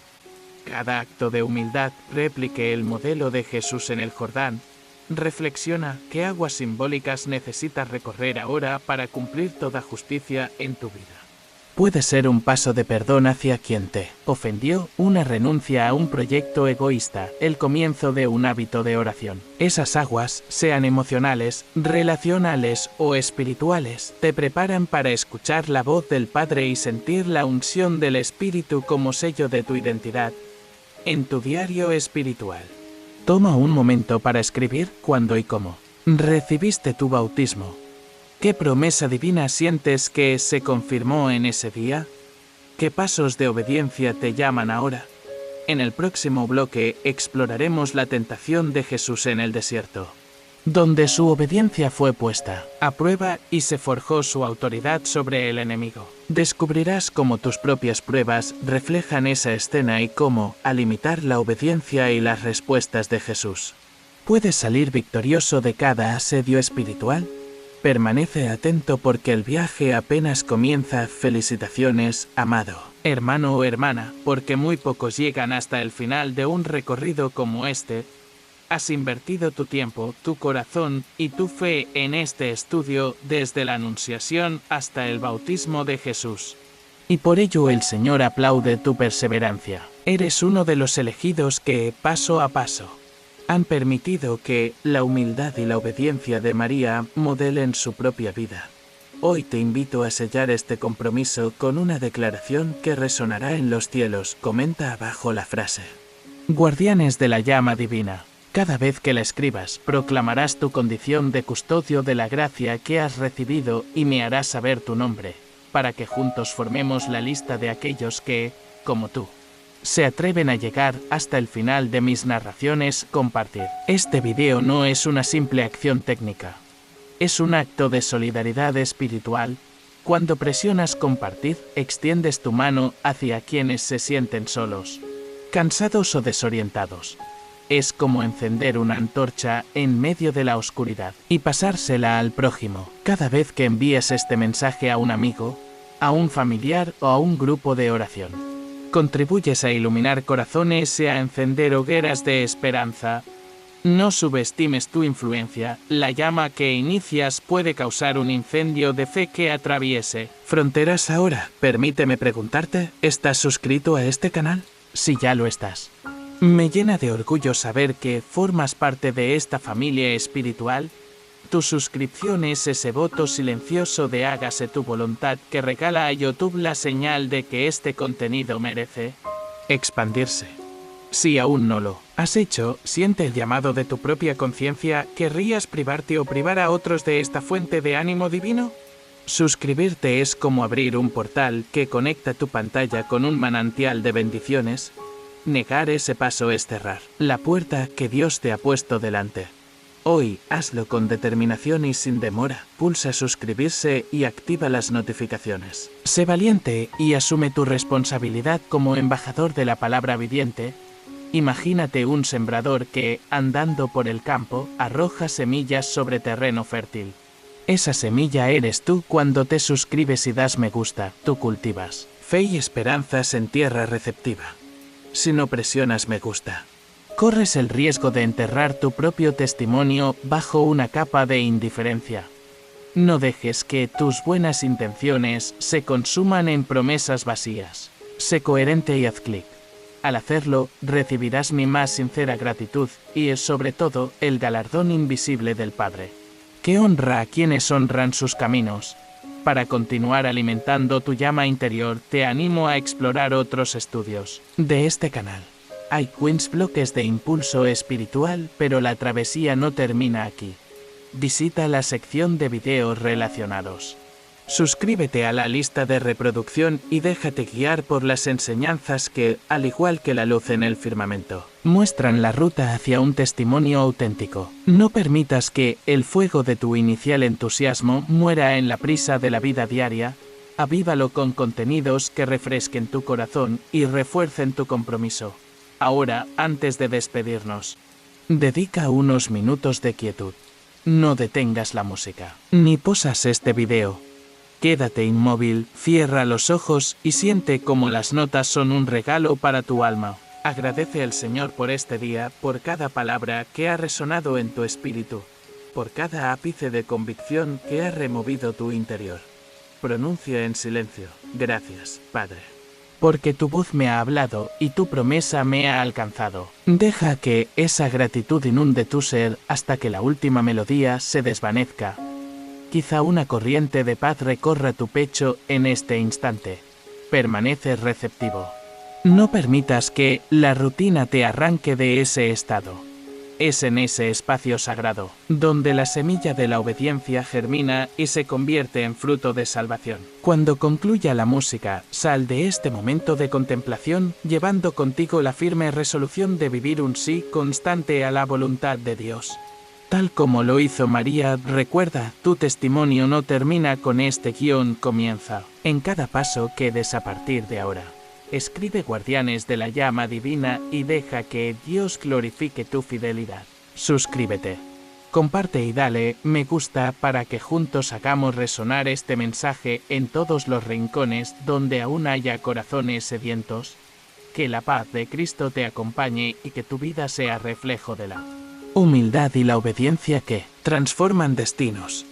Cada acto de humildad replique el modelo de Jesús en el Jordán. Reflexiona qué aguas simbólicas necesitas recorrer ahora para cumplir toda justicia en tu vida. Puede ser un paso de perdón hacia quien te ofendió, una renuncia a un proyecto egoísta, el comienzo de un hábito de oración. Esas aguas, sean emocionales, relacionales o espirituales, te preparan para escuchar la voz del Padre y sentir la unción del Espíritu como sello de tu identidad. En tu diario espiritual, toma un momento para escribir cuándo y cómo recibiste tu bautismo. ¿Qué promesa divina sientes que se confirmó en ese día? ¿Qué pasos de obediencia te llaman ahora? En el próximo bloque exploraremos la tentación de Jesús en el desierto, donde su obediencia fue puesta a prueba y se forjó su autoridad sobre el enemigo. Descubrirás cómo tus propias pruebas reflejan esa escena y cómo, al imitar la obediencia y las respuestas de Jesús, puedes salir victorioso de cada asedio espiritual. Permanece atento porque el viaje apenas comienza. Felicitaciones, amado hermano o hermana, porque muy pocos llegan hasta el final de un recorrido como este. Has invertido tu tiempo, tu corazón y tu fe en este estudio desde la Anunciación hasta el bautismo de Jesús. Y por ello el Señor aplaude tu perseverancia. Eres uno de los elegidos que, paso a paso, han permitido que la humildad y la obediencia de María modelen su propia vida. Hoy te invito a sellar este compromiso con una declaración que resonará en los cielos. Comenta abajo la frase: Guardianes de la llama divina. Cada vez que la escribas, proclamarás tu condición de custodio de la gracia que has recibido y me harás saber tu nombre, para que juntos formemos la lista de aquellos que, como tú, se atreven a llegar hasta el final de mis narraciones. Compartir. Este video no es una simple acción técnica. Es un acto de solidaridad espiritual. Cuando presionas compartir, extiendes tu mano hacia quienes se sienten solos, cansados o desorientados. es como encender una antorcha en medio de la oscuridad y pasársela al prójimo. Cada vez que envíes este mensaje a un amigo, a un familiar o a un grupo de oración, contribuyes a iluminar corazones y a encender hogueras de esperanza. No subestimes tu influencia, la llama que inicias puede causar un incendio de fe que atraviese fronteras ahora. Permíteme preguntarte, ¿estás suscrito a este canal? Si ya lo estás. Me llena de orgullo saber que formas parte de esta familia espiritual. Tu suscripción es ese voto silencioso de hágase tu voluntad que regala a YouTube la señal de que este contenido merece expandirse. Si aún no lo has hecho, siente el llamado de tu propia conciencia. ¿Querrías privarte o privar a otros de esta fuente de ánimo divino? Suscribirte es como abrir un portal que conecta tu pantalla con un manantial de bendiciones. Negar ese paso es cerrar la puerta que Dios te ha puesto delante. Hoy, hazlo con determinación y sin demora. Pulsa suscribirse y activa las notificaciones. Sé valiente y asume tu responsabilidad como embajador de la palabra viviente. Imagínate un sembrador que, andando por el campo, arroja semillas sobre terreno fértil. Esa semilla eres tú cuando te suscribes y das me gusta. Tú cultivas fe y esperanzas en tierra receptiva. Si no presionas me gusta, corres el riesgo de enterrar tu propio testimonio bajo una capa de indiferencia. No dejes que tus buenas intenciones se consuman en promesas vacías. Sé coherente y haz clic. Al hacerlo, recibirás mi más sincera gratitud y, sobre todo, el galardón invisible del Padre, que honra a quienes honran sus caminos. Para continuar alimentando tu llama interior, te animo a explorar otros estudios de este canal. Hay bloques de impulso espiritual, pero la travesía no termina aquí. Visita la sección de videos relacionados. Suscríbete a la lista de reproducción y déjate guiar por las enseñanzas que, al igual que la luz en el firmamento, muestran la ruta hacia un testimonio auténtico. No permitas que el fuego de tu inicial entusiasmo muera en la prisa de la vida diaria. Avívalo con contenidos que refresquen tu corazón y refuercen tu compromiso. Ahora, antes de despedirnos, dedica unos minutos de quietud. No detengas la música, ni posas este video. Quédate inmóvil, cierra los ojos y siente cómo las notas son un regalo para tu alma. Agradece al Señor por este día, por cada palabra que ha resonado en tu espíritu, por cada ápice de convicción que ha removido tu interior. Pronuncia en silencio: gracias, Padre, porque tu voz me ha hablado y tu promesa me ha alcanzado. Deja que esa gratitud inunde tu ser hasta que la última melodía se desvanezca. Quizá una corriente de paz recorra tu pecho en este instante. Permanece receptivo. No permitas que la rutina te arranque de ese estado. Es en ese espacio sagrado, donde la semilla de la obediencia germina y se convierte en fruto de salvación. Cuando concluya la música, sal de este momento de contemplación, llevando contigo la firme resolución de vivir un sí constante a la voluntad de Dios. Tal como lo hizo María, recuerda, tu testimonio no termina con este guión, comienza. En cada paso que des a partir de ahora, escribe guardianes de la llama divina y deja que Dios glorifique tu fidelidad. Suscríbete, comparte y dale me gusta para que juntos hagamos resonar este mensaje en todos los rincones donde aún haya corazones sedientos. Que la paz de Cristo te acompañe y que tu vida sea reflejo de la humildad y la obediencia que transforman destinos.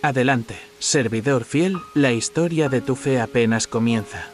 Adelante, servidor fiel, la historia de tu fe apenas comienza.